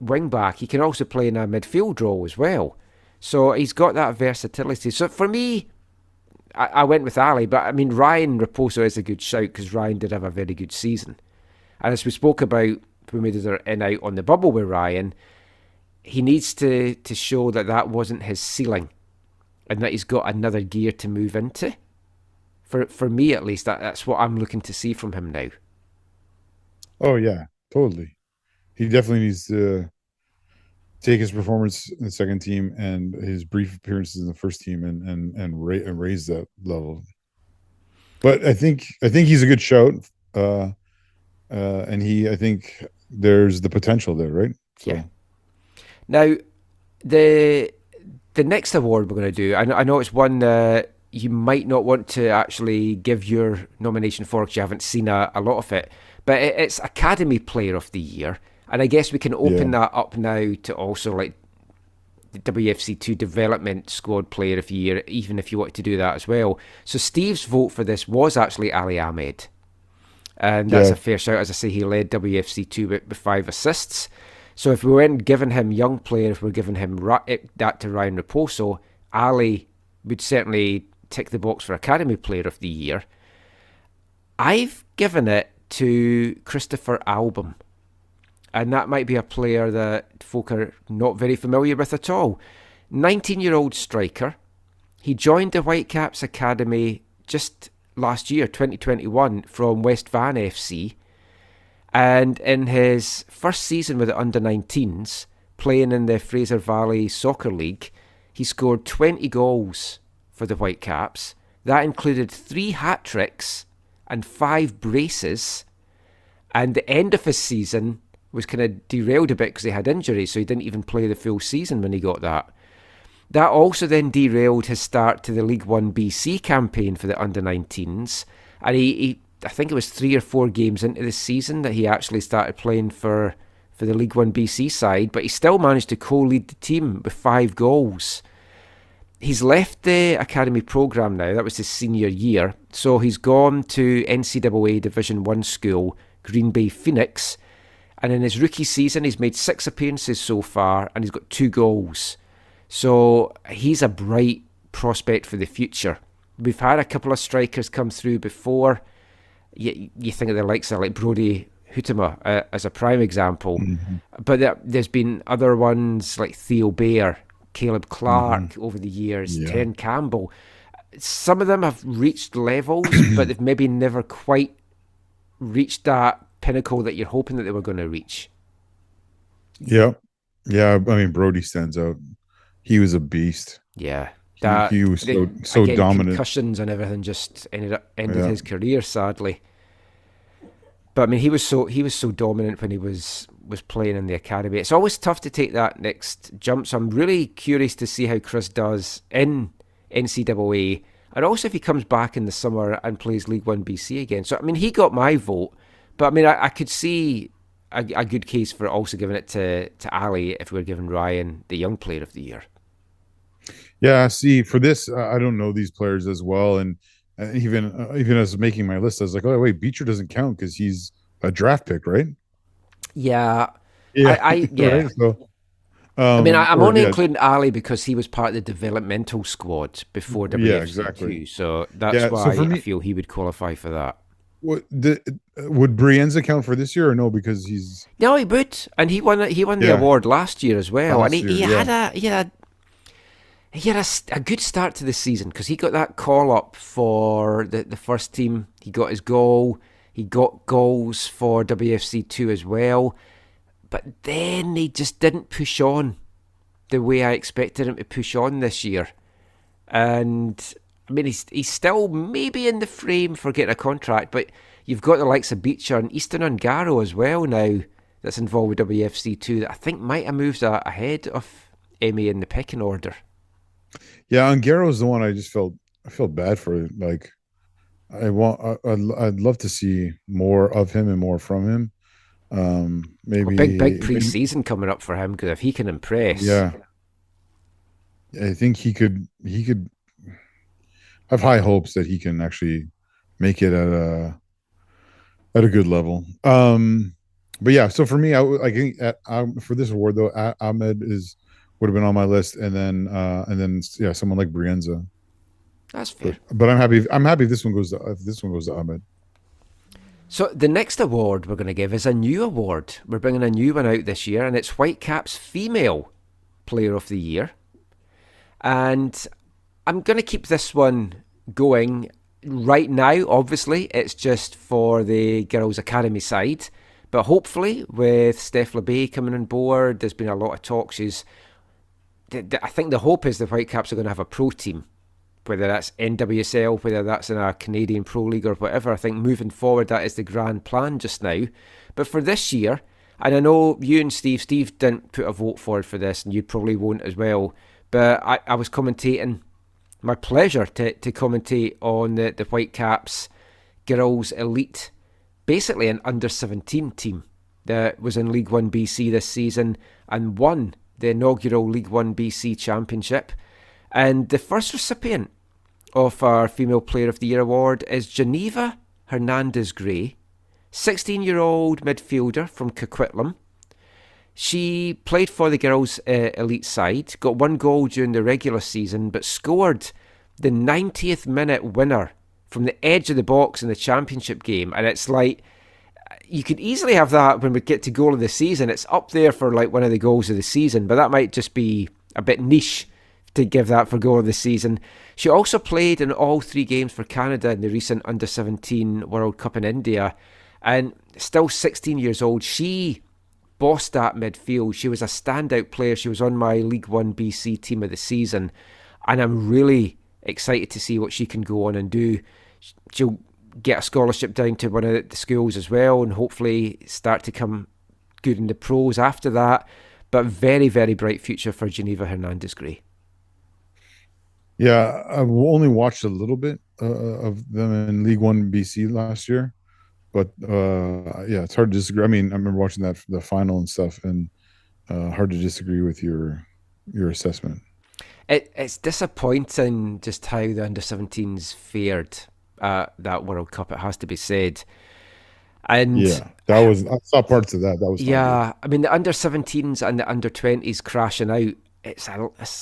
wingback. He can also play in a midfield role as well. So he's got that versatility. So for me, I went with Ali, but I mean, Ryan Raposo is a good shout, because Ryan did have a very good season. And as we spoke about when we did our in-out on the bubble with Ryan, he needs to show that wasn't his ceiling and that he's got another gear to move into. For me, at least, that's what I'm looking to see from him now. Oh, yeah, totally. He definitely needs to take his performance in the second team and his brief appearances in the first team and raise that level. But I think he's a good shout, and I think there's the potential there, right? So. Yeah. Now, the next award we're going to do, I know it's one that you might not want to actually give your nomination for, because you haven't seen a lot of it, but it's Academy Player of the Year. And I guess we can open that up now to also like the WFC2 Development Squad Player of the Year, even if you want to do that as well. So Steve's vote for this was actually Ali Ahmed. And that's a fair shout. As I say, he led WFC2 with 5 assists. So if we weren't giving him young player, if we're giving him that to Ryan Raposo, Ali would certainly tick the box for Academy Player of the Year. I've given it to Christopher Album. And that might be a player that folk are not very familiar with at all. 19-year-old striker. He joined the Whitecaps Academy just last year, 2021, from West Van FC. And in his first season with the under-19s, playing in the Fraser Valley Soccer League, he scored 20 goals for the Whitecaps. That included 3 hat-tricks and 5 braces. And the end of his season was kind of derailed a bit because he had injuries, so he didn't even play the full season when he got that. That also then derailed his start to the League One BC campaign for the under-19s. And he I think it was 3 or 4 games into the season that he actually started playing for the League One BC side, but he still managed to co-lead the team with 5 goals. He's left the academy programme now. That was his senior year. So he's gone to NCAA Division 1 school, Green Bay Phoenix. And in his rookie season, he's made 6 appearances so far, and he's got 2 goals. So he's a bright prospect for the future. We've had a couple of strikers come through before. You think of the likes of like Brody Hutema as a prime example. Mm-hmm. But there's been other ones like Theo Bayer, Caleb Clark over the years, Ten Campbell. Some of them have reached levels, but they've maybe never quite reached that pinnacle that you're hoping that they were going to reach. Yeah, yeah. I mean, Brody stands out. He was a beast. Yeah, He was so again, dominant. concussions and everything just ended Yeah, his career sadly. But I mean, he was so dominant when he was playing in the academy. It's always tough to take that next jump. So I'm really curious to see how Chris does in NCAA, and also if he comes back in the summer and plays League One BC again. So I mean, he got my vote, but I mean, I could see a good case for also giving it to Ali if we were giving Ryan the Young Player of the Year. yeah. See, for this, I don't know these players as well, and even as making my list, I was like, oh wait, Beecher doesn't count because he's a draft pick, right? Yeah, Yeah, yeah. right. So, I mean, I'm or only yeah, including Ali because he was part of the developmental squad before yeah, WFC2, exactly. so that's Yeah. So why for I me, feel he would qualify for that. would Brienza count for this year or no? Because he's No, he would, and he won the yeah award last year as well, and last year. Yeah, he had a good start to the season because he got that call up for the first team. He got his goal. He got goals for WFC2 as well, but then he just didn't push on the way I expected him to push on this year. And I mean, he's still maybe in the frame for getting a contract, but you've got the likes of Beecher and Easton Ungaro as well now that's involved with WFC2 that I think might have moved ahead of Emmy in the pecking order. yeah. Angero's the one I felt bad for. Like I'd love to see more of him and more from him. Well, big Maybe pre-season coming up for him because if he can impress, yeah. I think he could have high hopes that he can actually make it at a good level. But yeah, so for me, I think for this award though, Ahmed is would have been on my list, and then yeah, someone like Brienza. that's fair. But I'm happy. I'm happy if this one goes to Ahmed. So the next award we're going to give is a new award. We're bringing a new one out this year, and it's Whitecaps Female Player of the Year. And I'm going to keep this one going right now. Obviously, it's just for the girls' academy side. But hopefully, with Steph LeBay coming on board, there's been a lot of talk. I think the hope is the Whitecaps are going to have a pro team, whether that's NWSL, whether that's in a Canadian Pro League or whatever. I think moving forward, that is the grand plan just now. But for this year, and I know you and Steve didn't put a vote forward for this, and you probably won't as well, but I was commentating, my pleasure to commentate on the Whitecaps Girls Elite, basically an under-17 team that was in League One BC this season and won the inaugural League One BC Championship. And the first recipient of our Female Player of the Year award is Geneva Hernandez-Gray, 16-year-old midfielder from Coquitlam. She played for the girls' elite side, got one goal during the regular season, but scored the 90th minute winner from the edge of the box in the championship game. And it's like, you could easily have that when we get to goal of the season. It's up there for like one of the goals of the season, but that might just be a bit niche to give that for goal of the season. She also played in all 3 games for Canada in the recent Under-17 World Cup in India, and still 16 years old. She bossed that midfield. She was a standout player. She was on my League One BC team of the season, and I'm really excited to see what she can go on and do. She'll get a scholarship down to one of the schools as well, and hopefully start to come good in the pros after that. But very, very bright future for Geneva Hernandez-Gray. Yeah, I've only watched a little bit of them in League One BC last year, but yeah, it's hard to disagree. I mean, I remember watching the final and stuff, and hard to disagree with your assessment. It's disappointing just how the under-17s fared at that World Cup, it has to be said. And yeah, I saw parts of that. That was yeah, I mean, the under-17s and the under-20s crashing out, it's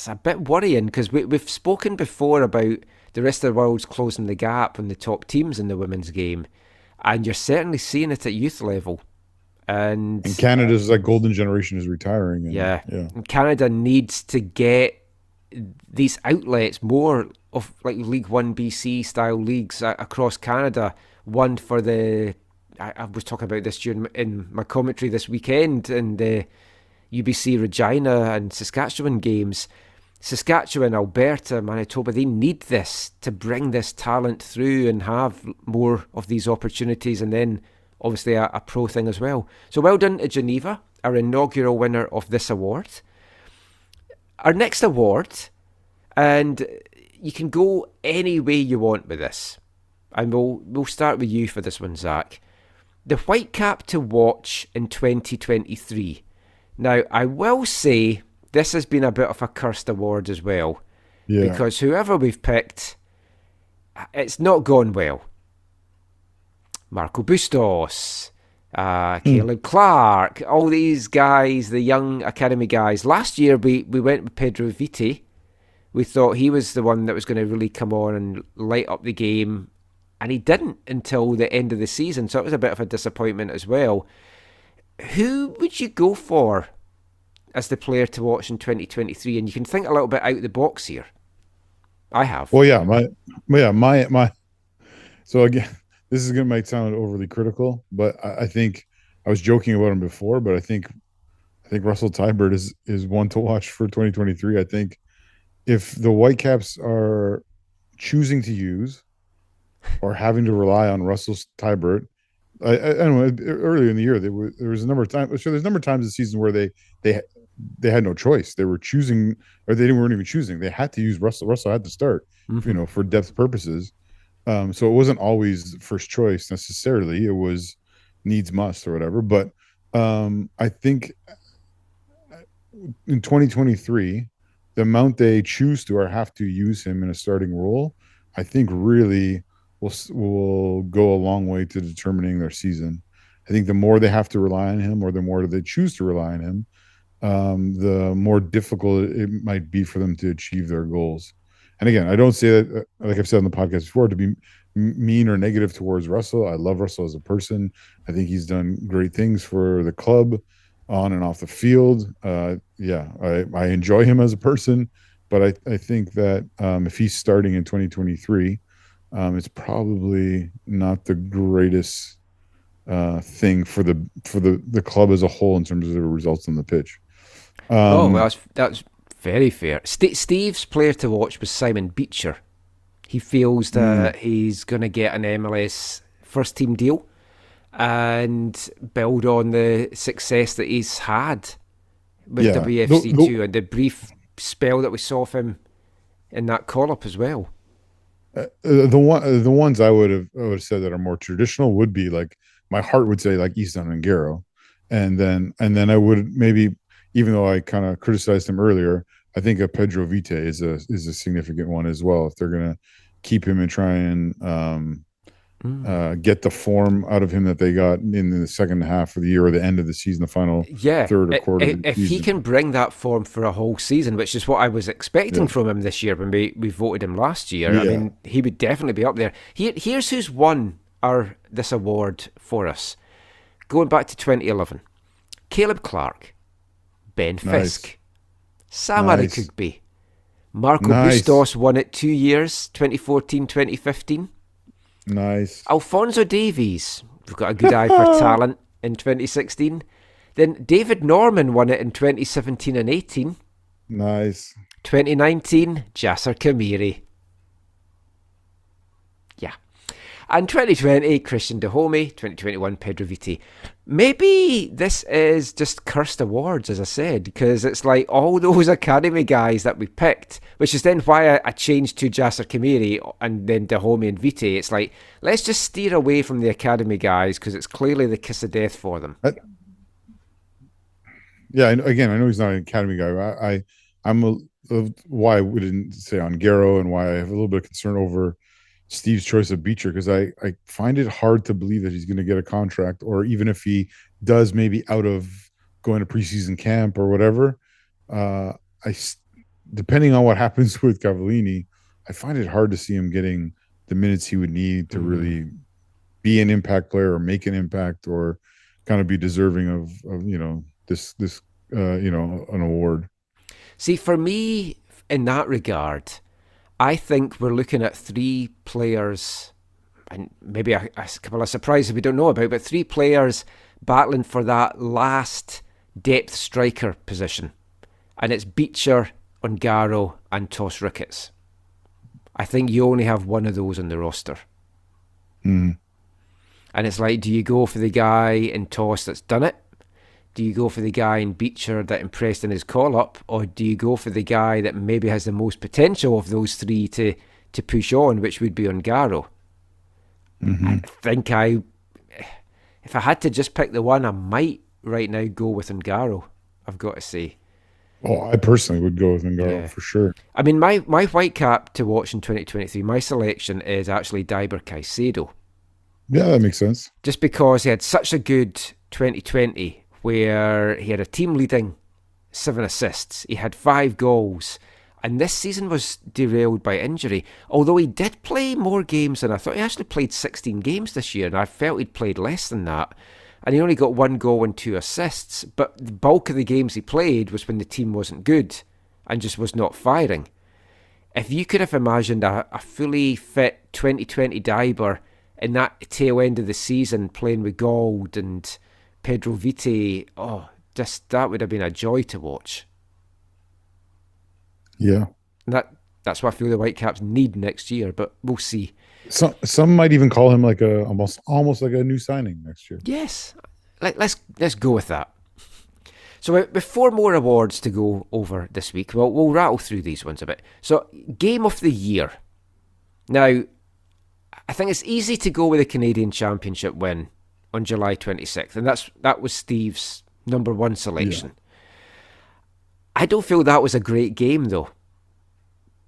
a bit worrying because we've spoken before about the rest of the world's closing the gap on the top teams in the women's game, and you're certainly seeing it at youth level. And Canada's like golden generation is retiring. Yeah. And Canada needs to get these outlets, more of like League One BC style leagues across Canada. One for the, I was talking about this in my commentary this weekend, and UBC Regina and Saskatchewan games. Saskatchewan, Alberta, Manitoba, they need this to bring this talent through and have more of these opportunities, and then obviously a pro thing as well. So well done to Geneva, our inaugural winner of this award. Our next award, and you can go any way you want with this, and we'll start with you for this one, Zach. The Whitecap to watch in 2023. Now, I will say this has been a bit of a cursed award as well. Yeah. Because whoever we've picked, it's not gone well. Marco Bustos, Caleb Clark, all these guys, the young academy guys. Last year we went with Pedro Vite. We thought he was the one that was going to really come on and light up the game, and he didn't until the end of the season, so it was a bit of a disappointment as well. Who would you go for as the player to watch in 2023? And you can think a little bit out of the box here. I have. Well, yeah, my. So again, this is going to might sound overly critical, but I think I was joking about him before, but I think Russell Tybert is one to watch for 2023. I think if the Whitecaps are choosing to use or having to rely on Russell Tybert, I don't know. Earlier in the year, there was a number of times. So there's a number of times this season where they had no choice. They were choosing, or they weren't even choosing. They had to use Russell. Russell had to start, for depth purposes. So it wasn't always first choice necessarily. It was needs must or whatever. But I think in 2023, the amount they choose to or have to use him in a starting role, I think really will go a long way to determining their season. I think the more they have to rely on him, or the more they choose to rely on him, the more difficult it might be for them to achieve their goals. And again, I don't say that, like I've said on the podcast before, to be mean or negative towards Russell. I love Russell as a person. I think he's done great things for the club on and off the field. I enjoy him as a person, but I think that if he's starting in 2023, it's probably not the greatest thing for the club as a whole in terms of the results on the pitch. That's very fair. Steve's player to watch was Simon Beecher. He feels that he's going to get an MLS first team deal and build on the success that he's had with WFC2 and the brief spell that we saw of him in that call-up as well. The ones I would have said that are more traditional would be like, my heart would say like Easton and Garo, and then I would maybe, even though I kind of criticized him earlier, I think a Pedro Vite is a significant one as well. If they're going to keep him and try and get the form out of him that they got in the second half of the year or the end of the season, the final third or quarter of the season. If he can bring that form for a whole season, which is what I was expecting from him this year when we voted him last year, I mean, he would definitely be up there. Here's who's won this award for us. Going back to 2011, Caleb Clark, Ben Fisk, Sam Arakugbe, Marco Bustos won it 2 years, 2014, 2015. Nice. Alphonso Davies, we've got a good eye for talent, in 2016. Then David Norman won it in 2017 and 18. Nice. 2019, Jasser Kamiri. Yeah. And 2020, Christian Dahomey. 2021, Pedro Vite. Maybe this is just cursed awards, as I said, because it's like all those academy guys that we picked, which is then why I changed to Jasser Kamiri and then Dahomey and Vite. It's like, let's just steer away from the academy guys because it's clearly the kiss of death for them. I know he's not an academy guy. I'm why we didn't say on Garo, and why I have a little bit of concern over Steve's choice of Beecher, because I find it hard to believe that he's going to get a contract, or even if he does, maybe out of going to preseason camp or whatever. Depending on what happens with Cavallini, I find it hard to see him getting the minutes he would need to really be an impact player or make an impact or kind of be deserving of this an award. See, for me, in that regard, I think we're looking at three players, and maybe a couple of surprises we don't know about, but three players battling for that last depth striker position, and it's Beecher, Ongaro and Toss Ricketts. I think you only have one of those on the roster. Mm. And it's like, do you go for the guy in Toss that's done it? Do you go for the guy in Beecher that impressed in his call-up? Or do you go for the guy that maybe has the most potential of those three to push on, which would be Ongaro? Mm-hmm. I think if I had to just pick the one, I might right now go with Ongaro, I've got to say. Oh, I personally would go with Ongaro for sure. I mean, my Whitecap to watch in 2023, my selection is actually Diber Caicedo. Yeah, that makes sense. Just because he had such a good 2020 where he had a team leading 7 assists, he had 5 goals, and this season was derailed by injury. Although he did play more games than I thought. He actually played 16 games this year, and I felt he'd played less than that. And he only got 1 goal and 2 assists. But the bulk of the games he played was when the team wasn't good and just was not firing. If you could have imagined a fully fit 2020 Diber in that tail end of the season playing with Gauld and Pedro Vite, that would have been a joy to watch. Yeah. And that's what I feel the Whitecaps need next year, but we'll see. Some might even call him like almost like a new signing next year. Yes, let's go with that. So with 4 more awards to go over this week, we'll rattle through these ones a bit. So Game of the Year. Now, I think it's easy to go with the Canadian Championship win on July 26th, and that was Steve's number 1 selection. Yeah. I don't feel that was a great game, though.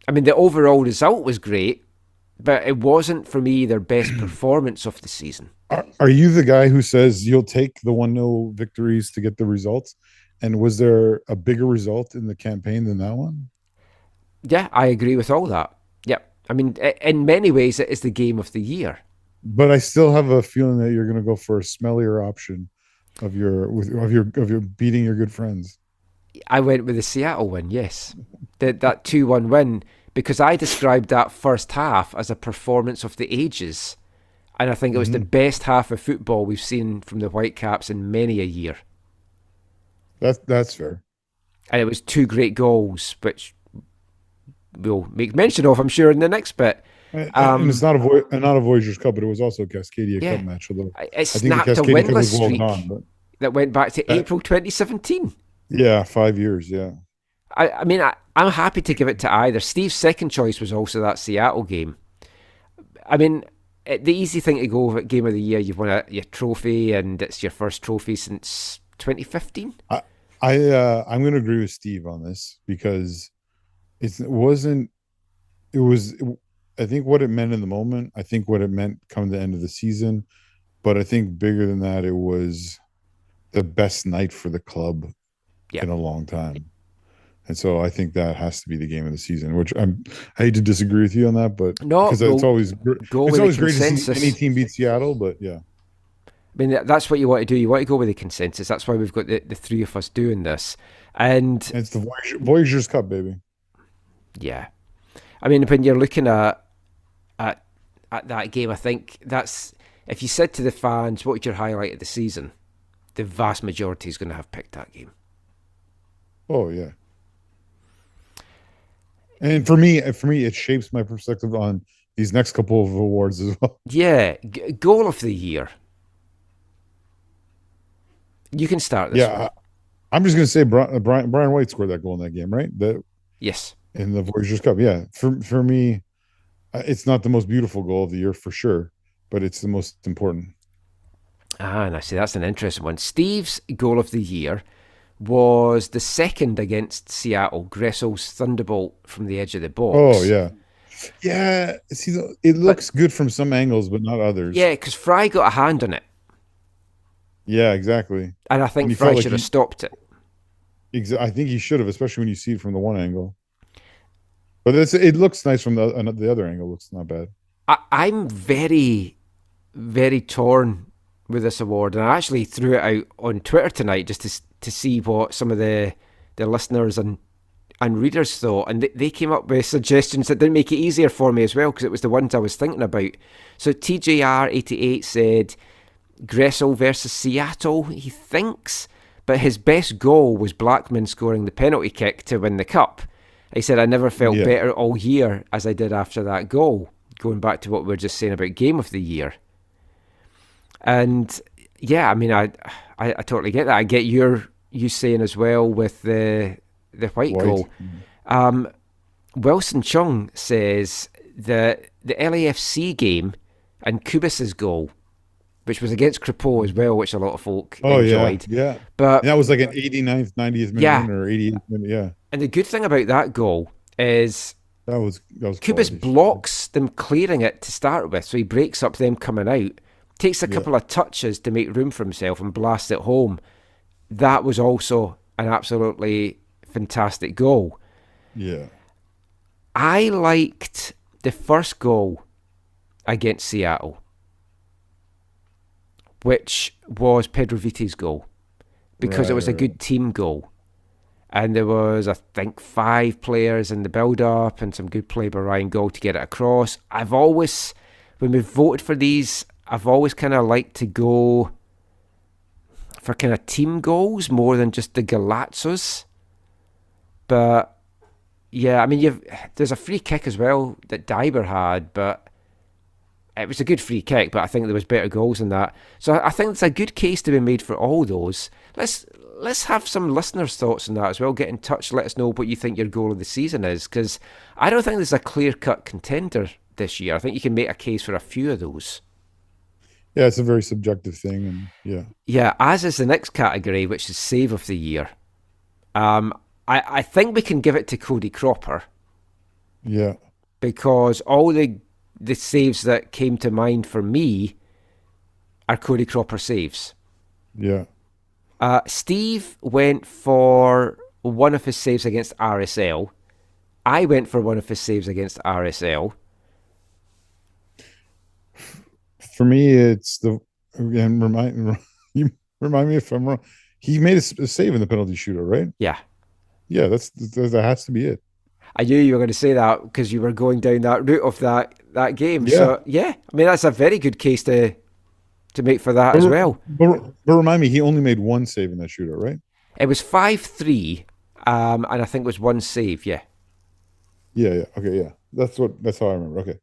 I mean, the overall result was great, but it wasn't, for me, their best performance of the season. Are you the guy who says you'll take the 1-0 victories to get the results? And was there a bigger result in the campaign than that one? Yeah, I agree with all that. Yep. I mean, in many ways, it is the game of the year. But I still have a feeling that you're going to go for a smellier option of your beating your good friends. I went with the Seattle win, yes. That 2-1 win, because I described that first half as a performance of the ages. And I think it was the best half of football we've seen from the Whitecaps in many a year. That's fair. And it was 2 great goals, which we'll make mention of, I'm sure, in the next bit. And it's not a Voyageurs Cup, but it was a Cascadia Cup match. Although it snapped a winless streak that went back to April 2017. Yeah, 5 years, yeah. I mean, I'm happy to give it to either. Steve's second choice was also that Seattle game. I mean, the easy thing to go with Game of the Year, you've won your trophy, and it's your first trophy since 2015. I'm going to agree with Steve on this, because I think what it meant in the moment, I think what it meant come the end of the season, but I think bigger than that, it was the best night for the club in a long time. And so I think that has to be the game of the season, which I hate to disagree with you on that, but because it's always great to see any team beat Seattle, but yeah. I mean, that's what you want to do. You want to go with the consensus. That's why we've got the 3 of us doing this. And it's the Voyageurs Cup, baby. Yeah. I mean, when you're looking at that game, I think that's, if you said to the fans, what's your highlight of the season? The vast majority is going to have picked that game. Oh, yeah. And for me, it shapes my perspective on these next couple of awards as well. Yeah. Goal of the Year. You can start this one. I'm just going to say Brian White scored that goal in that game, right? Yes. In the Voyageurs Cup, yeah. For me, it's not the most beautiful goal of the year for sure, but it's the most important. And I see that's an interesting one. Steve's goal of the year was the second against Seattle, Gressel's thunderbolt from the edge of the box. Oh, yeah. Yeah, see, it looks good from some angles, but not others. Yeah, because Fry got a hand on it. Yeah, exactly. And I think Fry should have stopped it. I think he should have, especially when you see it from the one angle. But it looks nice from the other angle. Looks not bad. I'm very, very torn with this award, and I actually threw it out on Twitter tonight just to see what some of the listeners and readers thought, and they came up with suggestions that didn't make it easier for me as well, because it was the ones I was thinking about. So TJR88 said Gressel versus Seattle, he thinks, But his best goal was Blackman scoring the penalty kick to win the cup. He said, I never felt better all year as I did after that goal, going back to what we were just saying about Game of the Year. And yeah, I mean, I totally get that. I get you saying as well with the white goal. Wilson Chung says that the LAFC game and Kubis's goal, which was against Crepeau as well, which a lot of folk enjoyed. Yeah. But that was like an 89th, 90th minute or 88th minute. Yeah. And the good thing about that goal is that was Kubis blocks them clearing it to start with, so he breaks up them coming out, takes a couple of touches to make room for himself and blasts it home. That was also an absolutely fantastic goal. Yeah. I liked the first goal against Seattle, which was Pedro Vite's goal, because it was a good team goal. And there was, I think, 5 players in the build-up and some good play by Ryan Gauld to get it across. I've always, when we've voted for these, I've always kind of liked to go for kind of team goals more than just the Galazzos. But yeah, I mean, there's a free kick as well that Diber had, but it was a good free kick, but I think there was better goals than that. So I think there's a good case to be made for all those. Let's have some listeners' thoughts on that as well. Get in touch, let us know what you think your goal of the season is, because I don't think there's a clear-cut contender this year. I think you can make a case for a few of those. Yeah, it's a very subjective thing, and yeah, as is the next category, which is save of the year. I think we can give it to Cody Cropper. Yeah, because all the saves that came to mind for me are Cody Cropper saves. Yeah. Steve went for one of his saves against RSL. I went for one of his saves against RSL. For me, it's remind me if I'm wrong. He made a save in the penalty shootout, right? Yeah. Yeah, that has to be it. I knew you were going to say that because you were going down that route of that game. Yeah. So yeah, I mean that's a very good case to make for that as well. But remind me, he only made one save in that shootout, right? It was 5-3, and I think it was one save. Yeah. Yeah. Okay. Yeah. That's how I remember. Okay.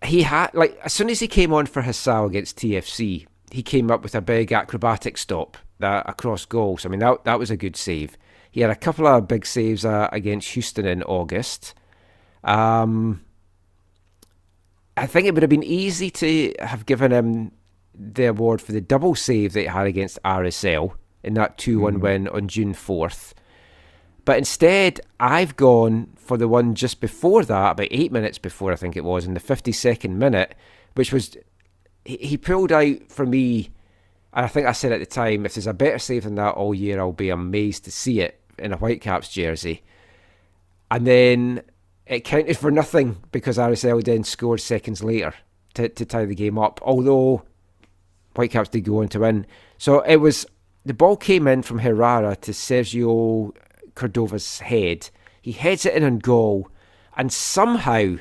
He had, like, as soon as he came on for Hassau against TFC, he came up with a big acrobatic stop across goal. So I mean that was a good save. He had a couple of big saves against Houston in August. I think it would have been easy to have given him the award for the double save that he had against RSL in that 2-1 win on June 4th. But instead, I've gone for the one just before that, about 8 minutes before I think it was, in the 52nd minute, which was, he pulled out for me, and I think I said at the time, if there's a better save than that all year, I'll be amazed to see it in a Whitecaps jersey. And then it counted for nothing because RSL then scored seconds later to tie the game up, although Whitecaps did go on to win. So it was, the ball came in from Herrera to Sergio Cordova's head. He heads it in on goal, and somehow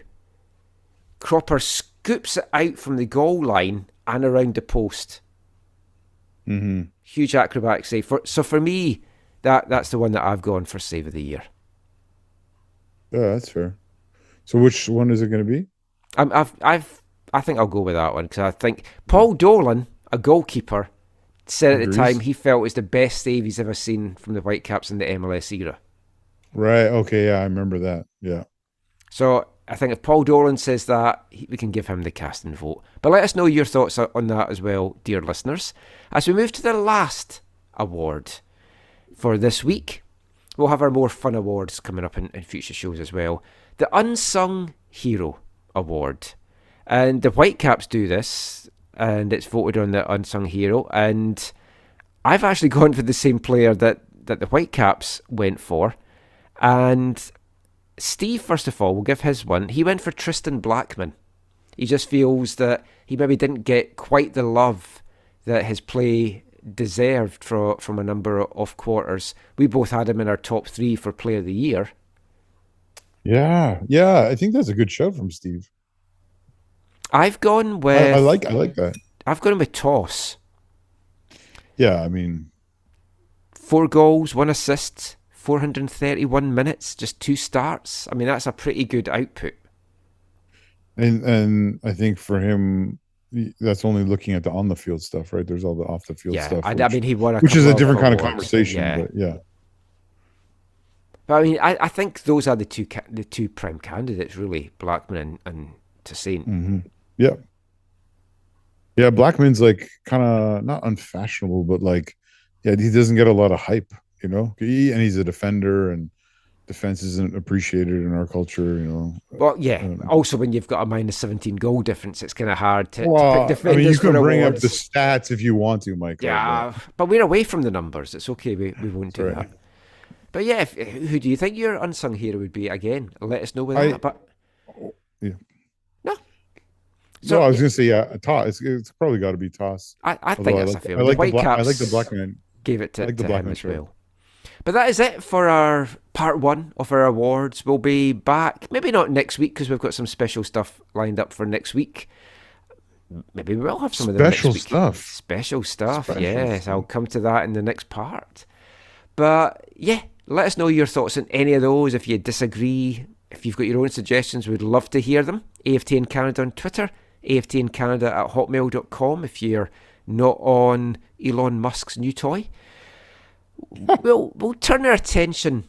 Cropper scoops it out from the goal line and around the post. Mm-hmm. Huge acrobatic save. So for me, that's the one that I've gone for save of the year. Yeah, that's fair. So which one is it going to be? I think I'll go with that one because I think Paul Dolan, a goalkeeper, said at the time he felt it was the best save he's ever seen from the Whitecaps in the MLS era. Right. Okay. Yeah, I remember that. Yeah. So I think if Paul Dolan says that, we can give him the casting vote. But let us know your thoughts on that as well, dear listeners. As we move to the last award for this week, we'll have our more fun awards coming up in future shows as well. The Unsung Hero Award. And the Whitecaps do this, and it's voted on the Unsung Hero. And I've actually gone for the same player that the Whitecaps went for. And Steve, first of all, will give his one. He went for Tristan Blackman. He just feels that he maybe didn't get quite the love that his play deserved from a number of quarters. We both had him in our top 3 for Player of the Year. Yeah. I think that's a good shout from Steve. I've gone with... I like that. I've gone with Toss. Yeah, I mean... 4 goals, 1 assist, 431 minutes, just 2 starts. I mean, that's a pretty good output. And I think for him, that's only looking at the on the field stuff, right? There's all the off the field stuff. I mean, he won which is a couple different kind of awards. conversation. Yeah. But yeah. But I mean, I think those are the two prime candidates, really, Blackman and Toussaint. Mm-hmm. Yeah. Yeah, Blackman's like kind of not unfashionable, but like, yeah, he doesn't get a lot of hype, and he's a defender, and defense isn't appreciated in our culture. Well, yeah. Also, when you've got a minus 17 goal difference, it's kind of hard to pick defenders. I mean, you can bring awards. up the stats if you want to, Mike. Yeah, but we're away from the numbers. It's okay. We won't do that. But yeah, who do you think your unsung hero would be? Again, let us know with that. But yeah, no. So I was going to say, Toss. It's probably got to be Toss. I think that's a fair. I like the Blackman. Gave it to him as well. But that is it for our part 1 of our awards. We'll be back, maybe not next week because we've got some special stuff lined up for next week. Maybe we will have some of them next week. Special stuff. Yes, I'll come to that in the next part. But yeah, let us know your thoughts on any of those. If you disagree, if you've got your own suggestions, we'd love to hear them. AFTN Canada on Twitter, aftncanada@hotmail.com if you're not on Elon Musk's new toy. We'll turn our attention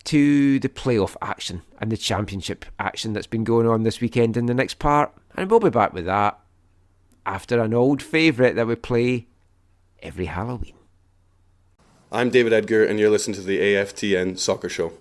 to the playoff action and the championship action that's been going on this weekend in the next part, and we'll be back with that after an old favourite that we play every Halloween. I'm David Edgar, and you're listening to the AFTN Soccer Show.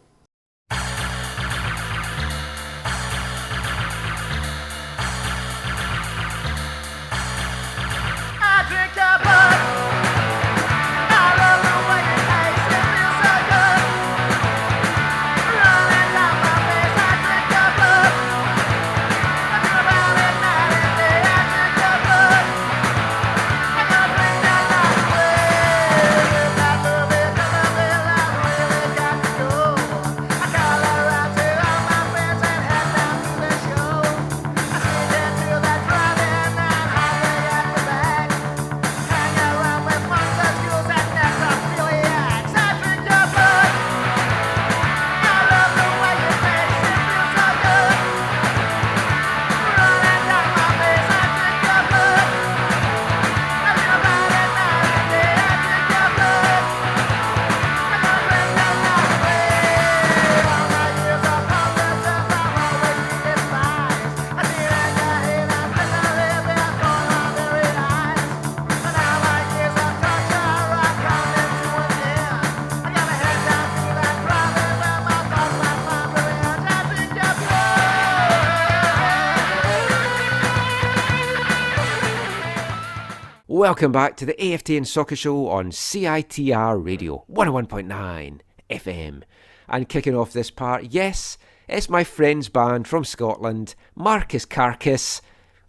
Welcome back to the AFTN Soccer Show on CITR Radio 101.9 FM. And kicking off this part, yes, it's my friend's band from Scotland, Marcus Carcass.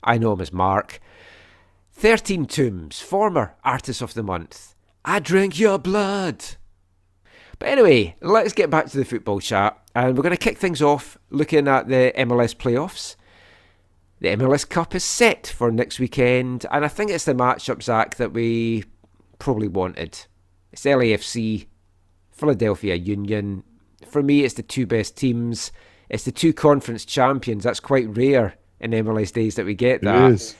I know him as Mark. 13 Tombs, former Artist of the Month. I drink your blood. But anyway, let's get back to the football chat. And we're going to kick things off looking at the MLS playoffs. The MLS Cup is set for next weekend, and I think it's the matchup, Zach, that we probably wanted. It's LAFC, Philadelphia Union. For me, it's the two best teams. It's the two conference champions. That's quite rare in MLS days that we get that. It is.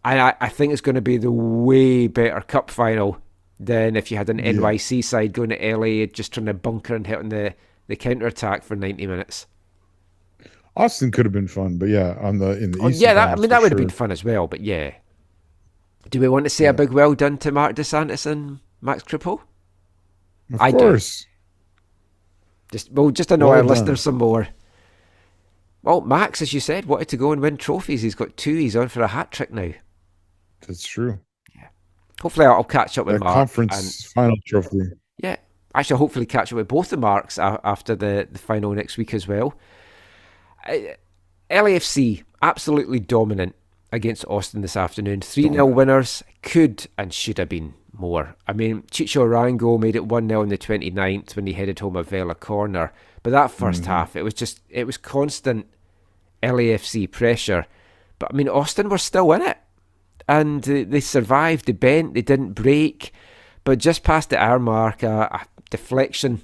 And I think it's going to be the way better cup final than if you had an NYC side going to LA, just trying to bunker and hit on the counter-attack for 90 minutes. Austin could have been fun, but yeah, in the East. Yeah, that would have been fun as well, but yeah. Do we want to say a big well done to Mark DeSantis and Max Krippel? Of course. Just annoy our listeners some more. Well, Max, as you said, wanted to go and win trophies. He's got 2. He's on for a hat trick now. That's true. Yeah. Hopefully I'll catch up with Mark. Conference final trophy. Yeah. Actually, I'll hopefully catch up with both the Marks after the final next week as well. LAFC, absolutely dominant against Austin this afternoon. 3-0 winners, could and should have been more. I mean, Chicho Arango made it 1-0 in the 29th when he headed home a Vela corner. But that first half, it was constant LAFC pressure. But I mean, Austin were still in it. And they survived, they bent, they didn't break. But just past the hour mark, a deflection.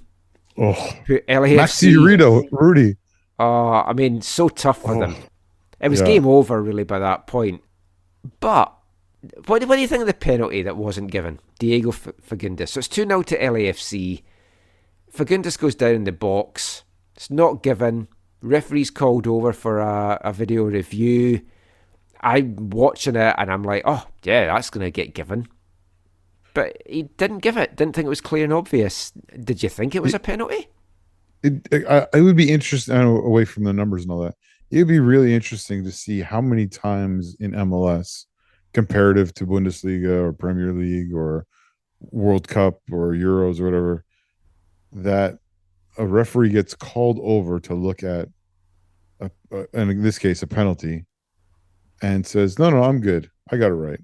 Oh, Put Maxi LAFC. Rudy. I mean, so tough for them. It was yeah. game over, really, by that point. But what do you think of the penalty that wasn't given? Diego Fagundes. So it's 2-0 to LAFC. Fagundes goes down in the box. It's not given. Referee's called over for a video review. I'm watching it and I'm like, oh, yeah, that's going to get given. But he didn't give it. Didn't think it was clear and obvious. Did you think it was a penalty? It would be interesting, I know, away from the numbers and all that. It would be really interesting to see how many times in MLS, comparative to Bundesliga or Premier League or World Cup or Euros or whatever, that a referee gets called over to look at, and in this case, a penalty, and says, "No, I'm good. I got it right."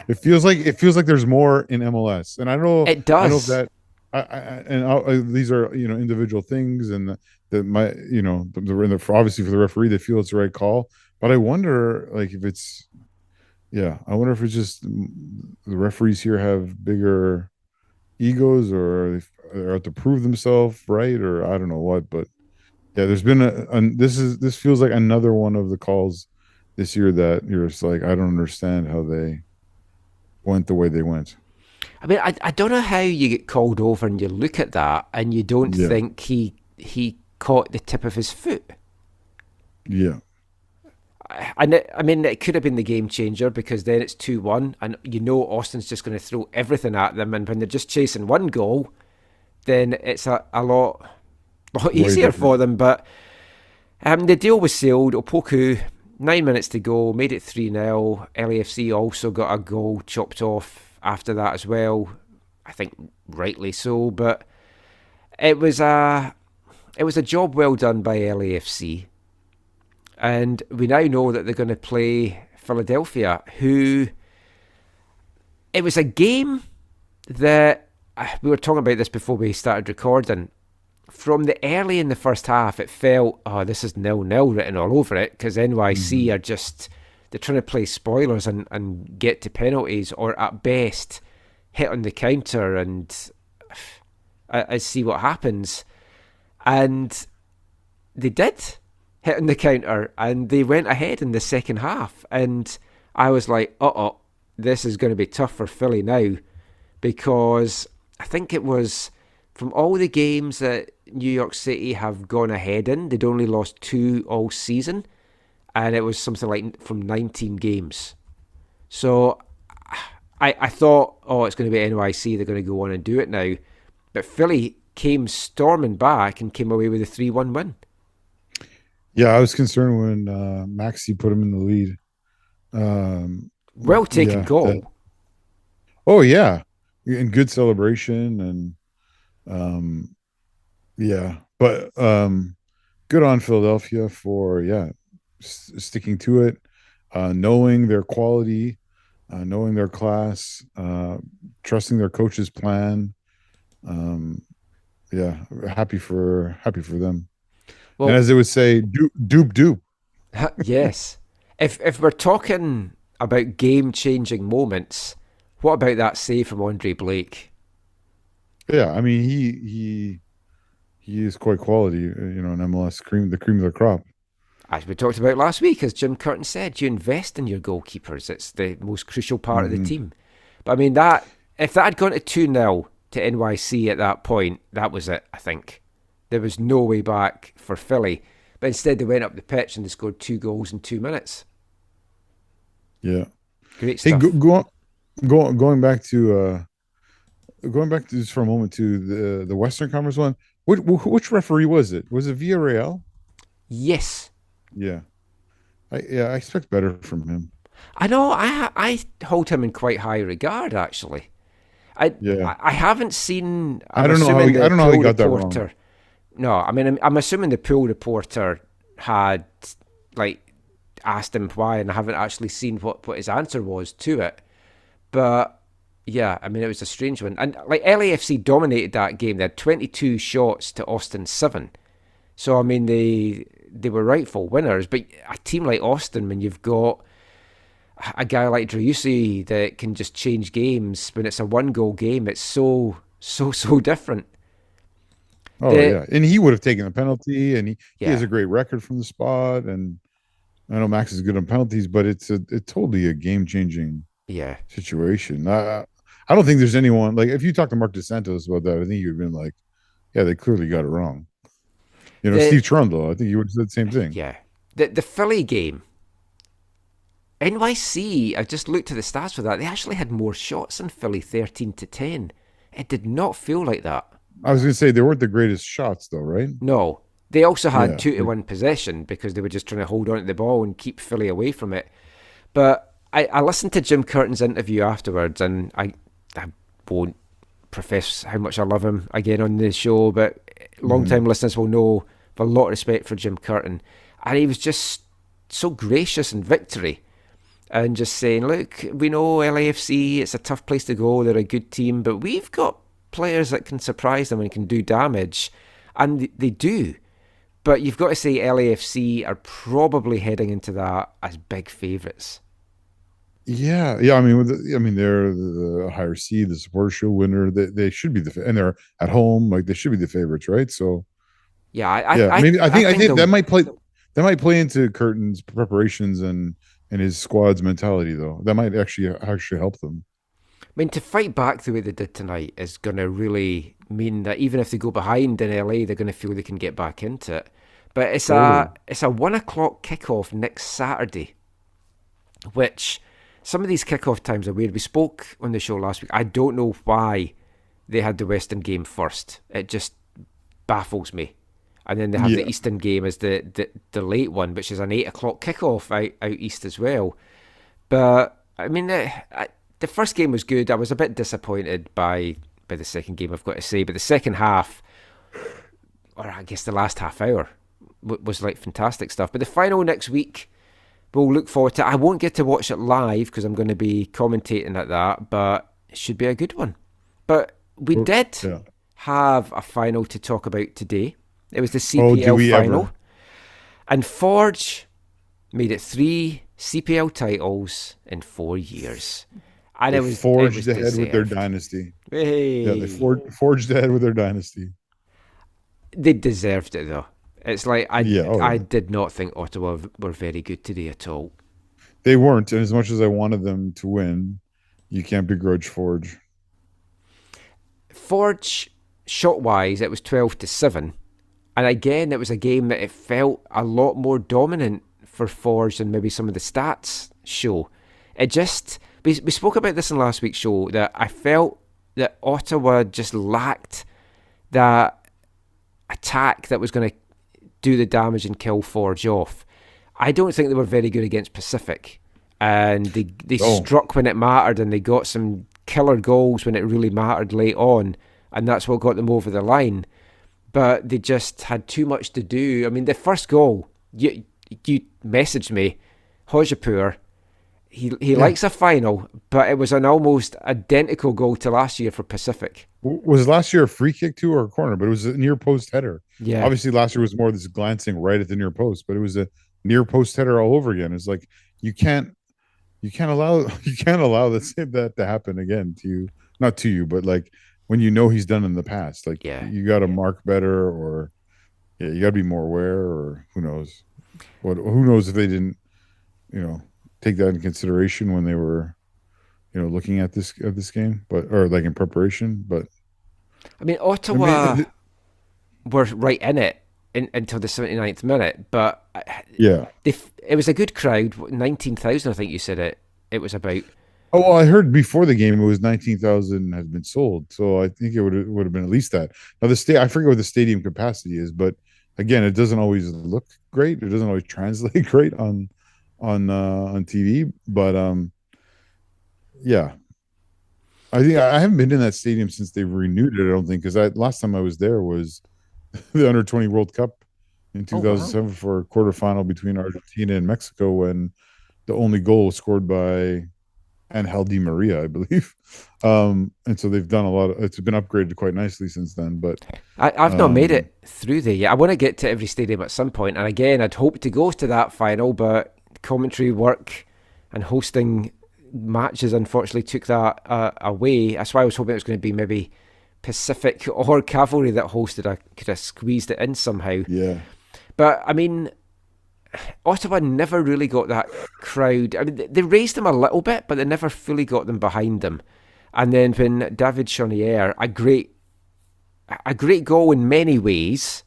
It feels like there's more in MLS, and I know it does. I know that. These are individual things, and obviously for the referee they feel it's the right call. But I wonder, if it's, I wonder if it's just the referees here have bigger egos, or they have to prove themselves right, or I don't know what. But yeah, there's been this feels like another one of the calls this year that you're just like, I don't understand how they went the way they went. I mean, I don't know how you get called over and you look at that and you don't think he caught the tip of his foot. Yeah. And it could have been the game changer, because then it's 2-1 and Austin's just going to throw everything at them, and when they're just chasing one goal, then it's a lot easier for them. But the deal was sealed. Opoku, 9 minutes to go, made it 3-0. LAFC also got a goal chopped off after that as well. I think rightly so, but it was a job well done by LAFC. And we now know that they're going to play Philadelphia, who, it was a game that, we were talking about this before we started recording, from the early in the first half, it felt, this is 0-0 written all over it, because NYC are just, they're trying to play spoilers and get to penalties, or at best hit on the counter and I see what happens. And they did hit on the counter, and they went ahead in the second half. And I was like, this is going to be tough for Philly now, because I think it was, from all the games that New York City have gone ahead in, they'd only lost 2 all season. And it was something like from 19 games. So I thought, it's going to be NYC, they're going to go on and do it now. But Philly came storming back and came away with a 3-1 win. Yeah, I was concerned when Maxi put him in the lead. Well taken goal. And good celebration, and but good on Philadelphia for sticking to it, knowing their quality, knowing their class, trusting their coach's plan. Happy for them. Well, and as they would say, doop. Yes. If we're talking about game-changing moments, what about that save from Andre Blake? Yeah, I mean, he is quite quality, in MLS, the cream of the crop. As we talked about last week, as Jim Curtin said, you invest in your goalkeepers. It's the most crucial part of the team. But I mean, if that had gone to 2-0 to NYC at that point, that was it, I think. There was no way back for Philly. But instead they went up the pitch and they scored 2 goals in 2 minutes. Yeah. Great stuff. Hey, going back to just for a moment to the Western Conference one, which referee was it? Was it Villarreal? Yes. Yeah. I expect better from him. I know. I hold him in quite high regard, actually. I haven't seen. I don't know how he got that wrong. No, I mean, I'm assuming the pool reporter had asked him why, and I haven't actually seen what his answer was to it. But yeah, I mean, it was a strange one. And LAFC dominated that game. They had 22 shots to Austin's 7. So I mean, they were rightful winners. But a team like Austin, when you've got a guy like Driussi that can just change games, when it's a 1-goal game, it's so so different. Oh yeah, and he would have taken the penalty, and he has Yeah. a great record from the spot. And I know Max is good on penalties, but it's totally a game changing Yeah. situation. I don't think there's anyone like if you talk to Mark DeSantos about that, I think you'd been like, yeah, they clearly got it wrong. Steve Trundle, I think he would have said the same thing. Yeah. The Philly game, NYC, I just looked at the stats for that. They actually had more shots than Philly, 13-10. It did not feel like that. I was going to say they weren't the greatest shots, though, right? No. They also had 2-1 possession because they were just trying to hold on to the ball and keep Philly away from it. But I listened to Jim Curtin's interview afterwards, and I won't profess how much I love him again on the show, but long-time listeners will know I have a lot of respect for Jim Curtin. And he was just so gracious in victory and just saying, look, we know LAFC, it's a tough place to go, they're a good team, but we've got players that can surprise them and can do damage. And they do. But you've got to say LAFC are probably heading into that as big favourites. Yeah. I mean, they're the higher seed, the Supporter Shield winner. They should be and they're at home, like they should be the favorites, right? So, yeah, I think that might play. That might play into Curtin's preparations and his squad's mentality, though. That might actually help them. I mean, to fight back the way they did tonight is going to really mean that even if they go behind in LA, they're going to feel they can get back into it. But it's a 1 o'clock kickoff next Saturday, which some of these kickoff times are weird. We spoke on the show last week. I don't know why they had the Western game first. It just baffles me. And then they have the Eastern game as the late one, which is an 8 o'clock kickoff out east as well. But, I mean, the first game was good. I was a bit disappointed by the second game, I've got to say. But the second half, or I guess the last half hour, was like fantastic stuff. But the final next week, we'll look forward to. I won't get to watch it live because I'm going to be commentating at that, but it should be a good one. But we did have a final to talk about today. It was the CPL final. And Forge made it 3 CPL titles in 4 years. And they forged ahead with their dynasty. Hey. Yeah, they forged ahead with their dynasty. They deserved it, though. It's like, I did not think Ottawa were very good today at all. They weren't, and as much as I wanted them to win, you can't begrudge Forge. Forge, shot-wise, it was 12-7. And again, it was a game that it felt a lot more dominant for Forge than maybe some of the stats show. It just... We spoke about this in last week's show, that I felt that Ottawa just lacked that attack that was going to do the damage and kill Forge off. I don't think they were very good against Pacific. And they struck when it mattered, and they got some killer goals when it really mattered late on. And that's what got them over the line. But they just had too much to do. I mean, the first goal, you messaged me, Hojapur, he likes a final, but it was an almost identical goal to last year for Pacific. Was last year a free kick too or a corner? But it was a near post header. Yeah. Obviously, last year was more this glancing right at the near post, but it was a near post header all over again. It's like you can't allow that to happen again to you. Not to you, but like when you know he's done in the past. Like you got to mark better, or you got to be more aware, or who knows? Who knows if they didn't, take that into consideration when they were, looking at this game, or like in preparation. But I mean, Ottawa were right in it until the 79th minute, but it was a good crowd. 19,000, I think you said it was about. Oh, well, I heard before the game it was 19,000 had been sold, so I think it would have been at least that. Now I forget what the stadium capacity is, but again, it doesn't always look great. It doesn't always translate great on TV, but I think I haven't been in that stadium since they've renewed it. I don't think, because last time I was there was the Under 20 World Cup in 2007 for a quarterfinal between Argentina and Mexico, when the only goal was scored by Angel Di Maria, I believe. And so they've done a lot of, it's been upgraded quite nicely since then. But I've not made it through there yet. I want to get to every stadium at some point, and again, I'd hope to go to that final, but commentary work and hosting matches unfortunately took that away. That's why I was hoping it was going to be maybe Pacific or Cavalry that hosted. I could have squeezed it in somehow. Yeah. But, I mean, Ottawa never really got that crowd. I mean, they raised them a little bit, but they never fully got them behind them. And then when David Chaunier, a great goal in many ways.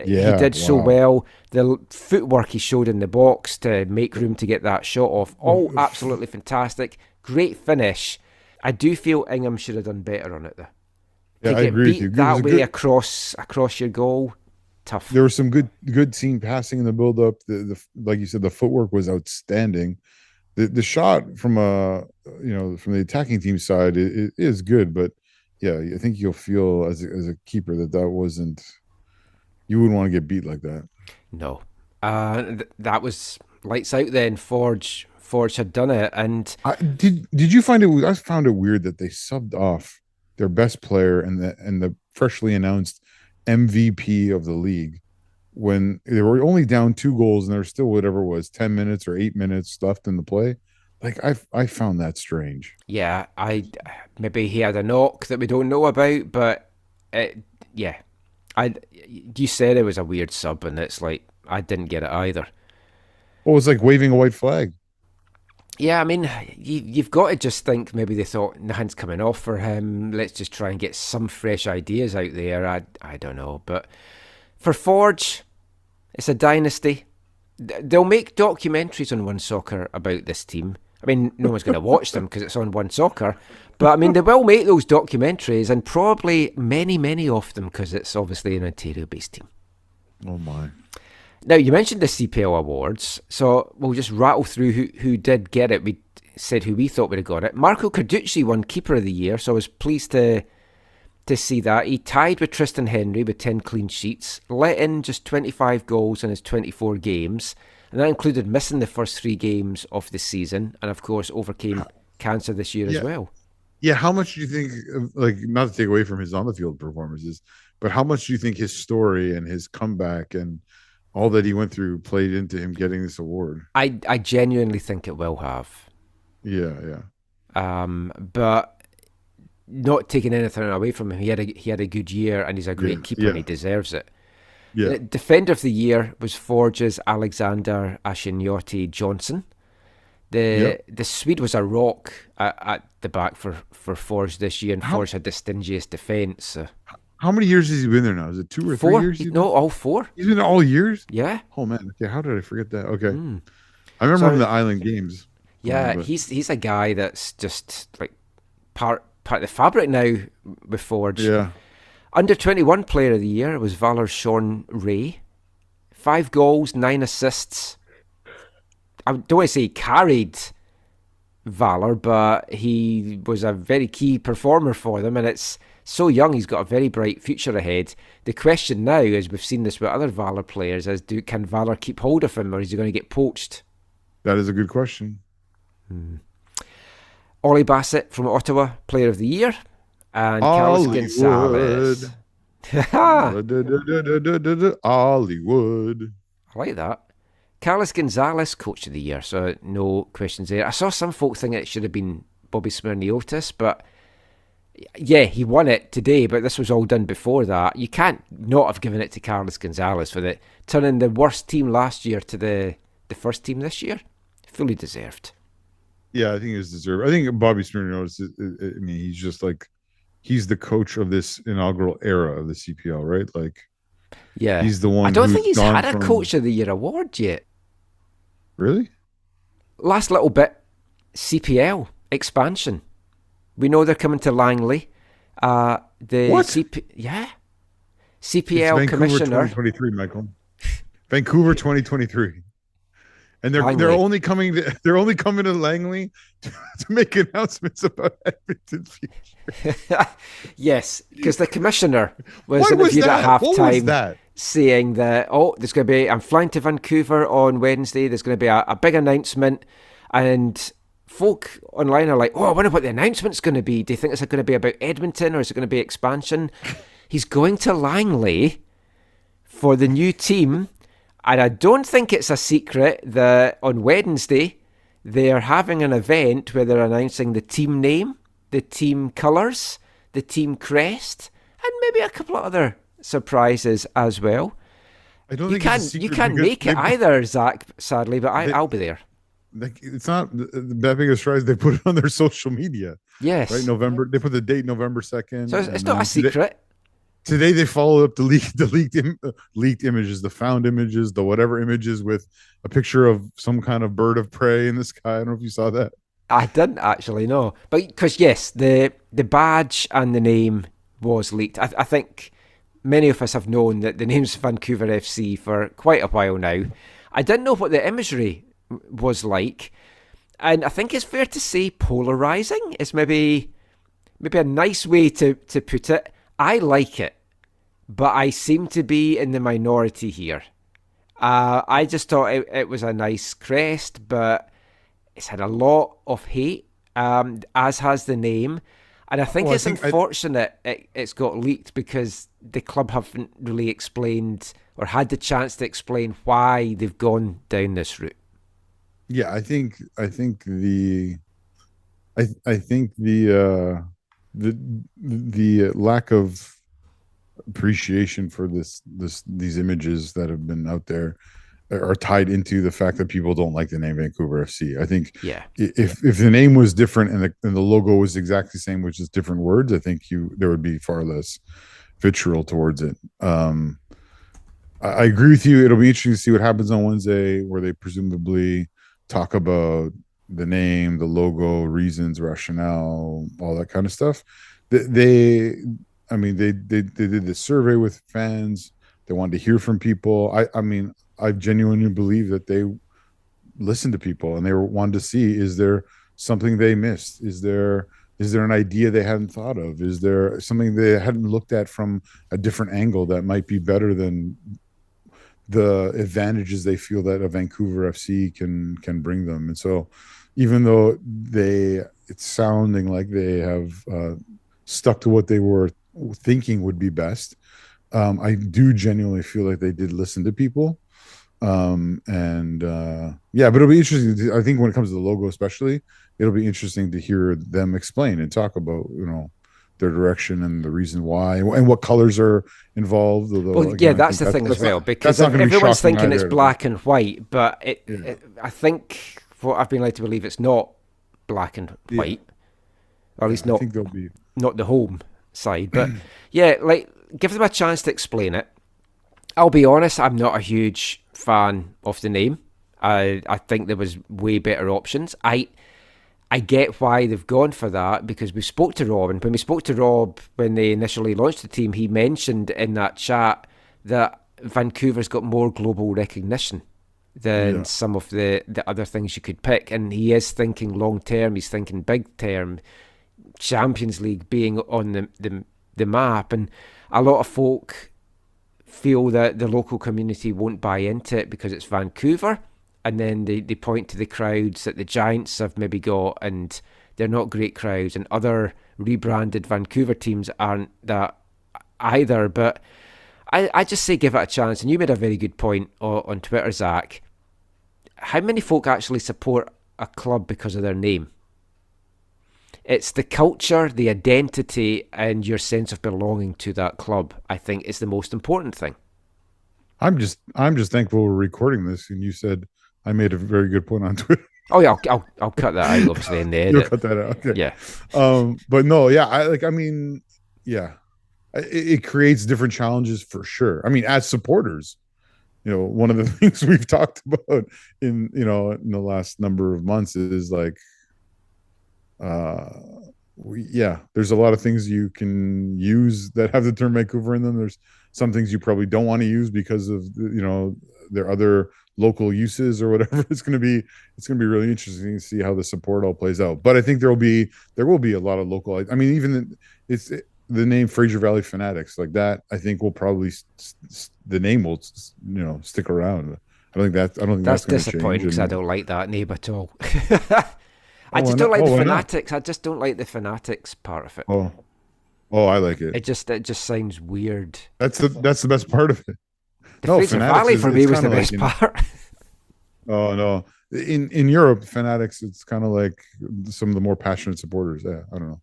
Yeah, he did so well. The footwork he showed in the box to make room to get that shot off, all absolutely fantastic. Great finish. I do feel Ingham should have done better on it, though. Yeah, To I get agree with you. beat that way Good, across your goal, tough. there was some good team passing in the build up. The like you said, the footwork was outstanding. The shot from from the attacking team side is good, but yeah, I think you'll feel as a keeper that wasn't. You wouldn't want to get beat like that. No. That was lights out then. Forge had done it. And Did you find it? I found it weird that they subbed off their best player and the freshly announced MVP of the league when they were only down 2 goals and there was still whatever it was 10 minutes or 8 minutes left in the play. Like I found that strange. yeah, maybe he had a knock that we don't know about, but you said it was a weird sub, and it's like I didn't get it either. Well, it's like waving a white flag. Yeah, I mean, you've got to just think maybe they thought nothing's coming off for him. Let's just try and get some fresh ideas out there. I don't know, but for Forge, it's a dynasty. They'll make documentaries on One Soccer about this team. I mean, no one's going to watch them because it's on One Soccer. But, I mean, they will make those documentaries, and probably many, many of them, because it's obviously an Ontario-based team. Oh, my. Now, you mentioned the CPL awards, so we'll just rattle through who did get it. We said who we thought would have got it. Marco Carducci won Keeper of the Year, so I was pleased to see that. He tied with Tristan Henry with 10 clean sheets, let in just 25 goals in his 24 games, and that included missing the first 3 games of the season, and of course overcame cancer this year as well. Yeah, how much do you think, like, not to take away from his on-the-field performances, but how much do you think his story and his comeback and all that he went through played into him getting this award? I genuinely think it will have. Yeah. But not taking anything away from him, he had a good year, and he's a great keeper, and he deserves it. Yeah. The Defender of the Year was Forge's Alexander Ashinyote Johnson. The Swede was a rock at the back for Forge this year, and Forge had the stingiest defence. How many years has he been there now? Is it 2 or 3 years? No, all 4. He's been there all years? Yeah. Oh, man. Okay, how did I forget that? Okay. I remember from the Island Games. Yeah, he's a guy that's just like part of the fabric now with Forge. Yeah. Under 21 Player of the Year was Valor's Sean Ray. 5 goals, 9 assists. I don't want to say he carried Valor, but he was a very key performer for them, and it's so young. He's got a very bright future ahead. The question now, as we've seen this with other Valor players, is can Valor keep hold of him, or is he going to get poached? That is a good question. Ollie Bassett from Ottawa, Player of the Year, and Carlos Gonzalez. Hollywood. I like that. Carlos Gonzalez, Coach of the Year, so no questions there. I saw some folk think it should have been Bobby Smirniotis, but yeah, he won it today, but this was all done before that. You can't not have given it to Carlos Gonzalez for turning the worst team last year to the first team this year. Fully deserved. Yeah, I think it's deserved. I think Bobby Smirniotis, I mean, he's just like, he's the coach of this inaugural era of the CPL, right? Like, yeah, he's the one. I don't think he's had a Coach of the Year award yet. Really? Last little bit, CPL expansion. We know they're coming to Langley. What? CPL Vancouver commissioner. 2023, Michael. Vancouver 2023. And they're only coming to Langley to make announcements about Edmonton's future. Yes, because the commissioner was interviewed at halftime saying that, there's going to be, I'm flying to Vancouver on Wednesday, there's going to be a big announcement, and folk online are like, I wonder what the announcement's going to be. Do you think it's going to be about Edmonton, or is it going to be expansion? He's going to Langley for the new team. And I don't think it's a secret that on Wednesday they're having an event where they're announcing the team name, the team colours, the team crest, and maybe a couple of other surprises as well. I don't You think it's a secret you can't because make it either, Zach, sadly, but I'll be there. like it's not that big a surprise. They put it on their social media. Yes. Right, November. They put the date November 2nd. So it's not a secret. Today they followed up the leaked images, the found images, the whatever images with a picture of some kind of bird of prey in the sky. I don't know if you saw that. I didn't actually know, but because yes, the badge and the name was leaked. I think many of us have known that the name's Vancouver FC for quite a while now. I didn't know what the imagery was like, and I think it's fair to say polarizing is maybe a nice way to put it. I like it, but I seem to be in the minority here. I just thought it was a nice crest, but it's had a lot of hate, as has the name. And I think it's unfortunate it's got leaked because the club haven't really explained or had the chance to explain why they've gone down this route. Yeah, I think the lack of appreciation for these images that have been out there are tied into the fact that people don't like the name Vancouver FC. I think if the name was different and the logo was exactly the same, which is different words, I think there would be far less vitriol towards it. I agree with you. It'll be interesting to see what happens on Wednesday, where they presumably talk about the name, the logo, reasons, rationale, all that kind of stuff. They did this survey with fans. They wanted to hear from people. I genuinely believe that they listened to people and they wanted to see, is there something they missed? Is there an idea they hadn't thought of? Is there something they hadn't looked at from a different angle that might be better than the advantages they feel that a Vancouver FC can bring them? And so even though it's sounding like they have stuck to what they were thinking would be best, I do genuinely feel like they did listen to people. But it'll be interesting. I think when it comes to the logo, especially, it'll be interesting to hear them explain and talk about, their direction and the reason why and what colors are involved. Although, that's the thing as well, because everyone's thinking it's black and white, but I think what I've been led to believe it's not black and white, or at least not the home side. But give them a chance to explain it. I'll be honest, I'm not a huge fan of the name. I think there was way better options. I get why they've gone for that, because we spoke to Rob, and when we spoke to Rob when they initially launched the team, he mentioned in that chat that Vancouver's got more global recognition than some of the other things you could pick, and he is thinking long term. He's thinking big term, Champions League being on the map, and a lot of folk feel that the local community won't buy into it because it's Vancouver, and then they point to the crowds that the Giants have maybe got, and they're not great crowds, and other rebranded Vancouver teams aren't that either. But I just say give it a chance. And you made a very good point on Twitter, Zach. How many folk actually support a club because of their name? It's the culture, the identity, and your sense of belonging to that club, I think, is the most important thing. I'm just thankful we're recording this, and you said I made a very good point on Twitter. Oh yeah, I'll cut that out obviously in the edit. You'll cut that out. Okay. Yeah. But no, yeah, it creates different challenges for sure. I mean, as supporters, one of the things we've talked about in the last number of months is like, there's a lot of things you can use that have the term Vancouver in them. There's some things you probably don't want to use because of their other local uses or whatever. It's going to be really interesting to see how the support all plays out. But I think there will be a lot of local. I mean, even the name Fraser Valley Fanatics, like that, I think will probably the name will stick around. I don't think that's disappointing because I don't like that name at all. I just don't like the Fanatics. I just don't like the Fanatics part of it. Oh, I like it. It just sounds weird. That's the best part of it. The Fraser Valley for me was the best part. Oh no, in Europe, Fanatics, it's kind of like some of the more passionate supporters. Yeah, I don't know.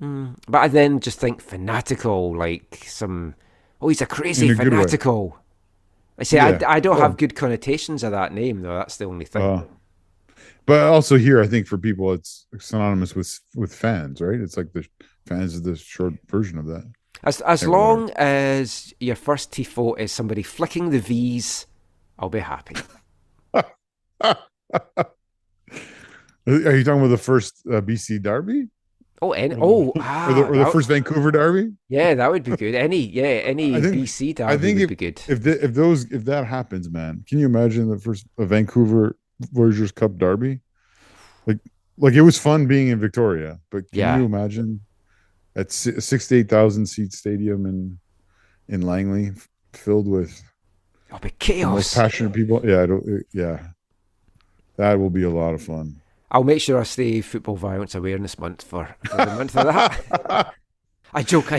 But I then just think fanatical, like some. Oh, he's a crazy In a good way. fanatical. I say Yeah. I don't Oh. have good connotations of that name though. That's the only thing. But also here, I think for people, it's synonymous with fans, right? It's like the fans is the short version of that. As Everywhere. long as your first tifo is somebody flicking the V's, I'll be happy. Are you talking about the first BC derby? Oh, or the first Vancouver derby? Yeah, that would be good. Any I think- BC derby I think would be good. If that happens, man, can you imagine the first Vancouver Voyageurs Cup derby? Like it was fun being in Victoria, but can you imagine at 6,000 to 8,000 seat stadium in Langley filled with It'll be the most chaos. passionate people? Yeah, that will be a lot of fun. I'll make sure I stay Football Violence Awareness Month for the month of that. I joke.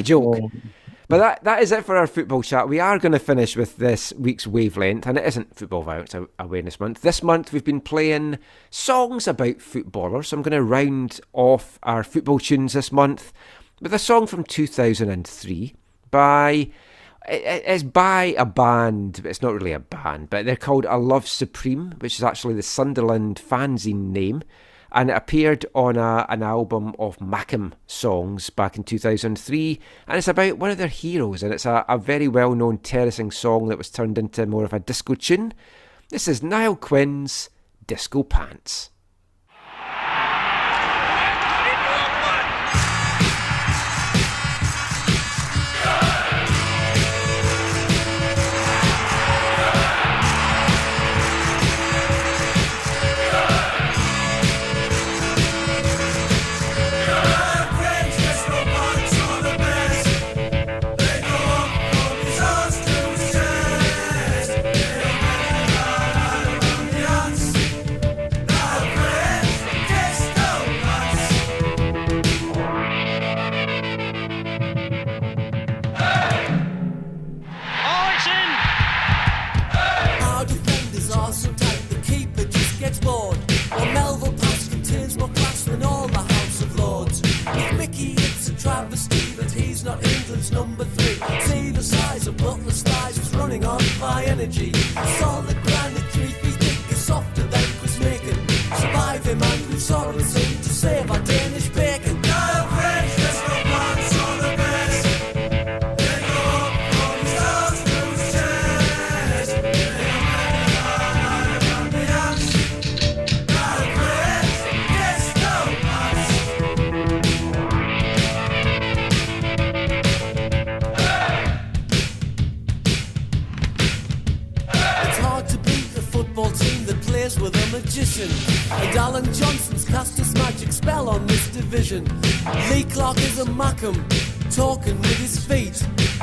But that is it for our football chat. We are going to finish with this week's wavelength, and it isn't Football Violence Awareness Month. This month we've been playing songs about footballers, so I'm going to round off our football tunes this month with a song from 2003 it's by a band, but it's not really a band, but they're called A Love Supreme, which is actually the Sunderland fanzine name, and it appeared on an album of Mackem songs back in 2003, and it's about one of their heroes, and it's a very well-known terracing song that was turned into more of a disco tune. This is Niall Quinn's Disco Pants. Number 3, see the size of Butler's thighs was running on my energy. Solid granite, 3 feet thick, is softer than Chris Macon. Surviving man with sorrow and sin to save our Danish bacon. Now French, there's no pants on the best. They go up from his house to his chest. On the axe. Now French, yes, no pants. Team that plays with a magician, and Alan Johnson's cast his magic spell on this division. Lee Clark is a Mackem, talking with his feet.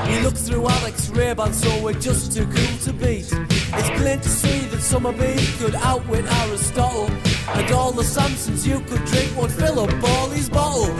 We look through Alex Ray-Ban, so we're just too cool to beat. It's plain to see that Summerby could outwit Aristotle, and all the Samsons you could drink would fill up all his bottle.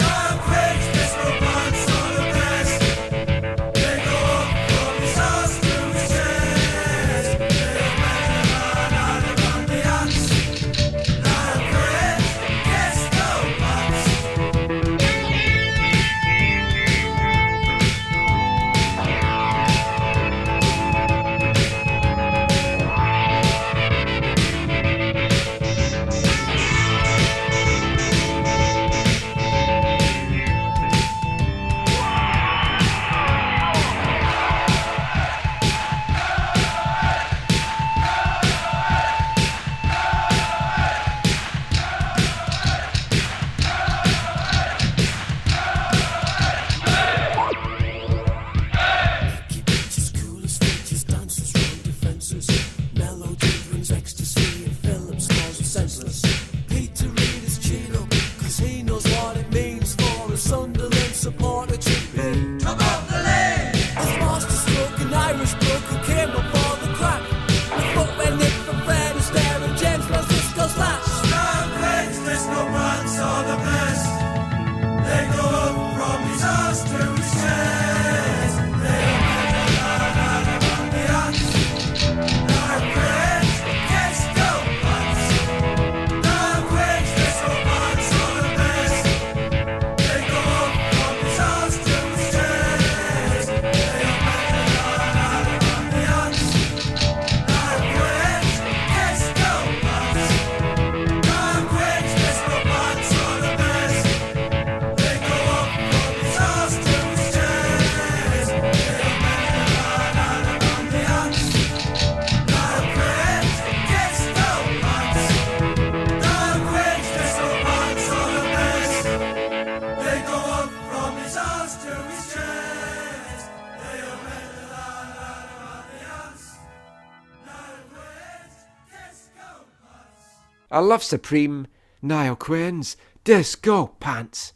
I love Supreme, Niall Quinn's Disco Pants.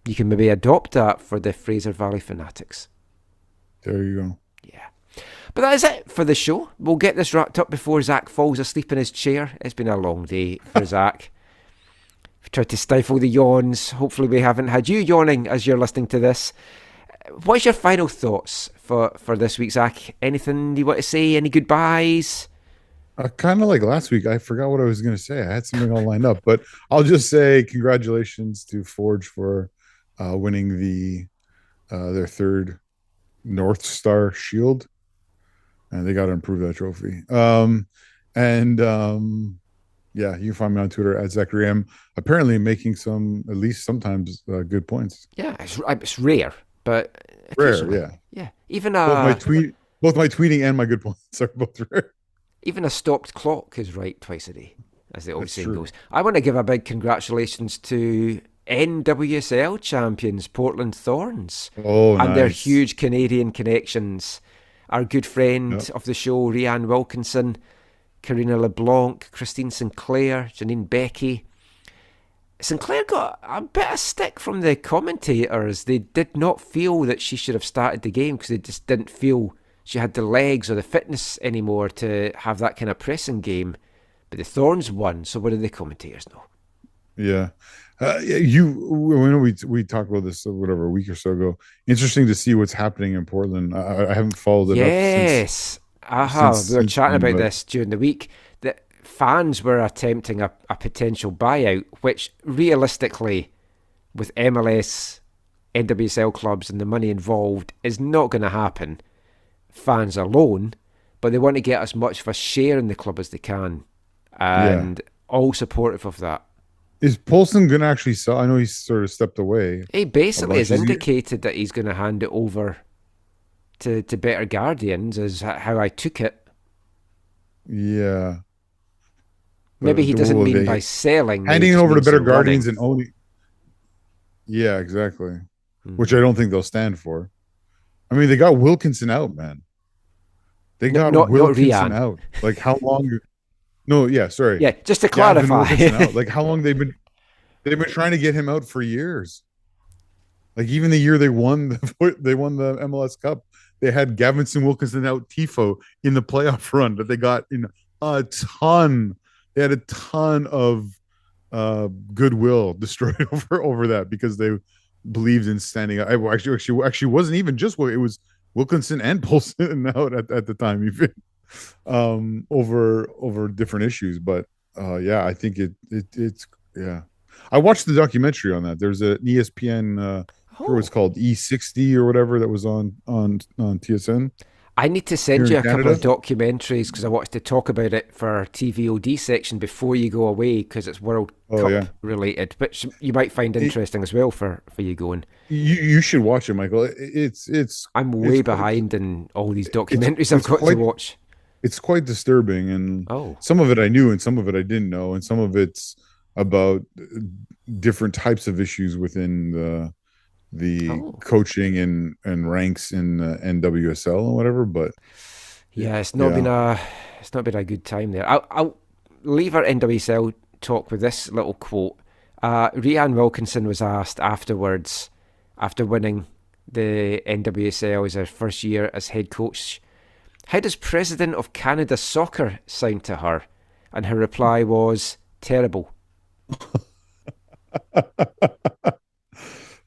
You can maybe adopt that for the Fraser Valley fanatics. There you go. Yeah. But that is it for the show. We'll get this wrapped up before Zach falls asleep in his chair. It's been a long day for Zach. We've tried to stifle the yawns. Hopefully we haven't had you yawning as you're listening to this. What's your final thoughts for this week, Zach? Anything you want to say? Any goodbyes? Kind of like last week, I forgot what I was going to say. I had something all lined up, but I'll just say congratulations to Forge for winning their third North Star Shield, and they got to improve that trophy. Yeah, you can find me on Twitter at Zachary M. Apparently making at least sometimes good points. Yeah, it's rare, but rare. Yeah. Even both my tweeting and my good points are both rare. Even a stopped clock is right twice a day, as the old saying goes. I want to give a big congratulations to NWSL champions Portland Thorns and their huge Canadian connections. Our good friend of the show, Ryan Wilkinson, Karina LeBlanc, Christine Sinclair, Janine Becky. Sinclair got a bit of stick from the commentators. They did not feel that she should have started the game because they just didn't feel she had the legs or the fitness anymore to have that kind of pressing game. But the Thorns won, so what do the commentators know? Yeah. We talked about this a week or so ago. Interesting to see what's happening in Portland. I haven't followed it up since. We were chatting about this during the week. The fans were attempting a potential buyout, which realistically, with MLS, NWSL clubs and the money involved, is not going to happen. Fans alone, but they want to get as much of a share in the club as they can, and all supportive of that. Is Poulsen going to actually sell? I know he's sort of stepped away. He basically has indicated that he's going to hand it over to Better Guardians, is how I took it. Yeah. Maybe he doesn't mean by selling. Handing it over to Better Guardians and owning. Yeah, exactly. Which I don't think they'll stand for. I mean, they got Wilkinson out, man. They got Wilkinson out. Like, how long? No, yeah, sorry. Yeah, just to clarify. Like, how long they've been trying to get him out for years. Like, even the year they won the MLS Cup, they had Gavinson Wilkinson out tifo in the playoff run that they got in a ton. They had a ton of goodwill destroyed over that because they believed in standing up. Actually wasn't even just it was Wilkinson and Poulsen out at the time, even over different issues. But yeah, I think it's yeah. I watched the documentary on that. There's an ESPN it's called E60 or whatever that was on TSN. I need to send you a couple of documentaries because I wanted to talk about it for our TVOD section before you go away because it's World Cup related, which you might find interesting as well for you going. You should watch it, Michael. I'm way behind in all these documentaries I've got to watch. It's quite disturbing, and some of it I knew and some of it I didn't know, and some of it's about different types of issues within the coaching and ranks in NWSL and whatever. But yeah, it's not been a good time there. I'll leave our NWSL talk with this little quote. Rhian Wilkinson was asked afterwards, after winning the NWSL as her first year as head coach, how does President of Canada Soccer sound to her? And her reply was, terrible.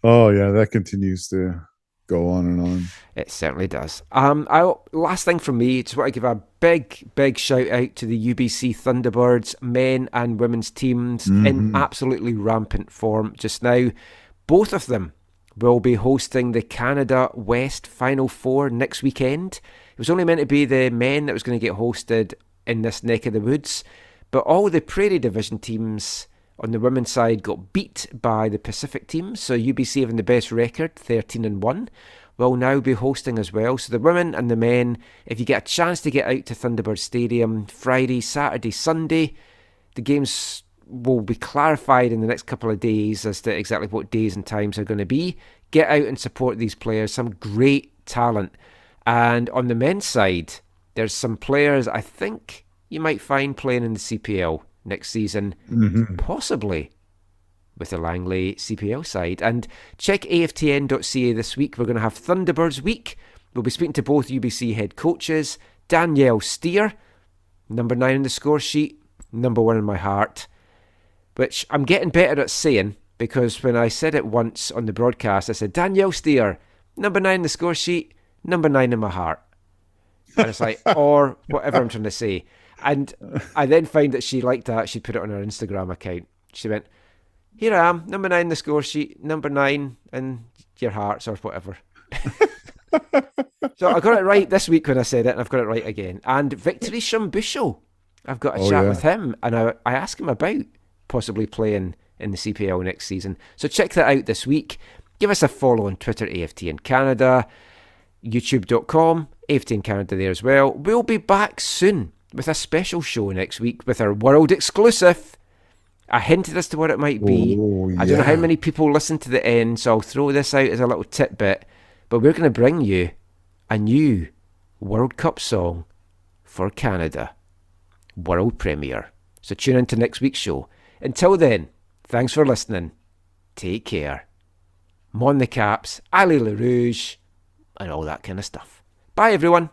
Oh yeah, that continues to go on and on. It certainly does. Last thing from me, just want to give a big shout out to the UBC Thunderbirds men and women's teams in absolutely rampant form just now. Both of them will be hosting the Canada West Final Four next weekend. It was only meant to be the men that was going to get hosted in this neck of the woods, but all the Prairie Division teams on the women's side got beat by the Pacific teams, so UBC having the best record, 13-1, will now be hosting as well. So the women and the men, if you get a chance to get out to Thunderbird Stadium Friday, Saturday, Sunday, the games will be clarified in the next couple of days as to exactly what days and times are going to be. Get out and support these players, some great talent. And on the men's side, there's some players I think you might find playing in the CPL. next season, Mm-hmm. possibly with the Langley CPL side. And check aftn.ca this week. We're going to have Thunderbirds Week. We'll be speaking to both UBC head coaches. Danielle Steer, number 9 on the score sheet, number 1 in my heart, which I'm getting better at saying, because when I said it once on the broadcast, I said, Danielle Steer, number 9 on the score sheet, number 9 in my heart. And it's like, or whatever I'm trying to say. And I then find that she liked that. She put it on her Instagram account. She went, here I am, number 9 in the score sheet, number 9 in your hearts, or whatever. So I got it right this week when I said it, and I've got it right again. And Victory Shambushel, I've got a chat with him, and I asked him about possibly playing in the CPL next season. So check that out this week. Give us a follow on Twitter, AFTN Canada, youtube.com, AFTN Canada there as well. We'll be back soon with a special show next week with our world exclusive. I hinted as to what it might be. I don't know how many people listen to the end, so I'll throw this out as a little tidbit. But we're going to bring you a new World Cup song for Canada. World premiere. So tune in to next week's show. Until then, thanks for listening. Take care. Mon the Caps, Allez Le Rouge, and all that kind of stuff. Bye, everyone.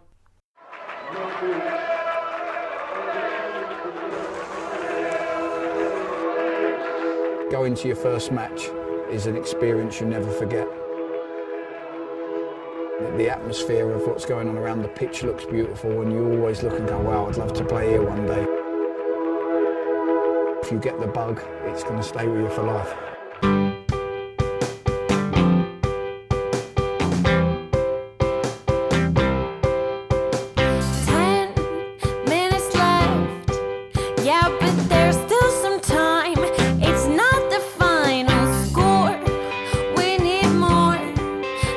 Going to your first match is an experience you never forget. The atmosphere of what's going on around the pitch looks beautiful, and you always look and go, wow, I'd love to play here one day. If you get the bug, it's going to stay with you for life. 10 minutes left. Yeah, but there's still some time. It's not the final score. We need more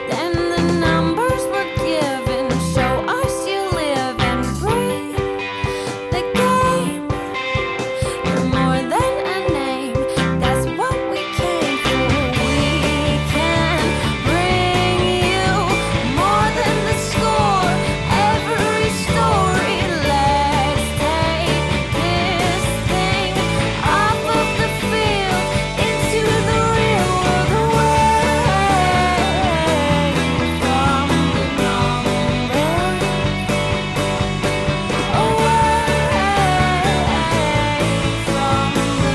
than the numbers we're given. Show us you live and breathe the game. You're more than a name. That's what we came for. We can bring you more than the score. Every story. Let's take this thing off of the field into the real world, away from the numbers, away from the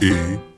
numbers.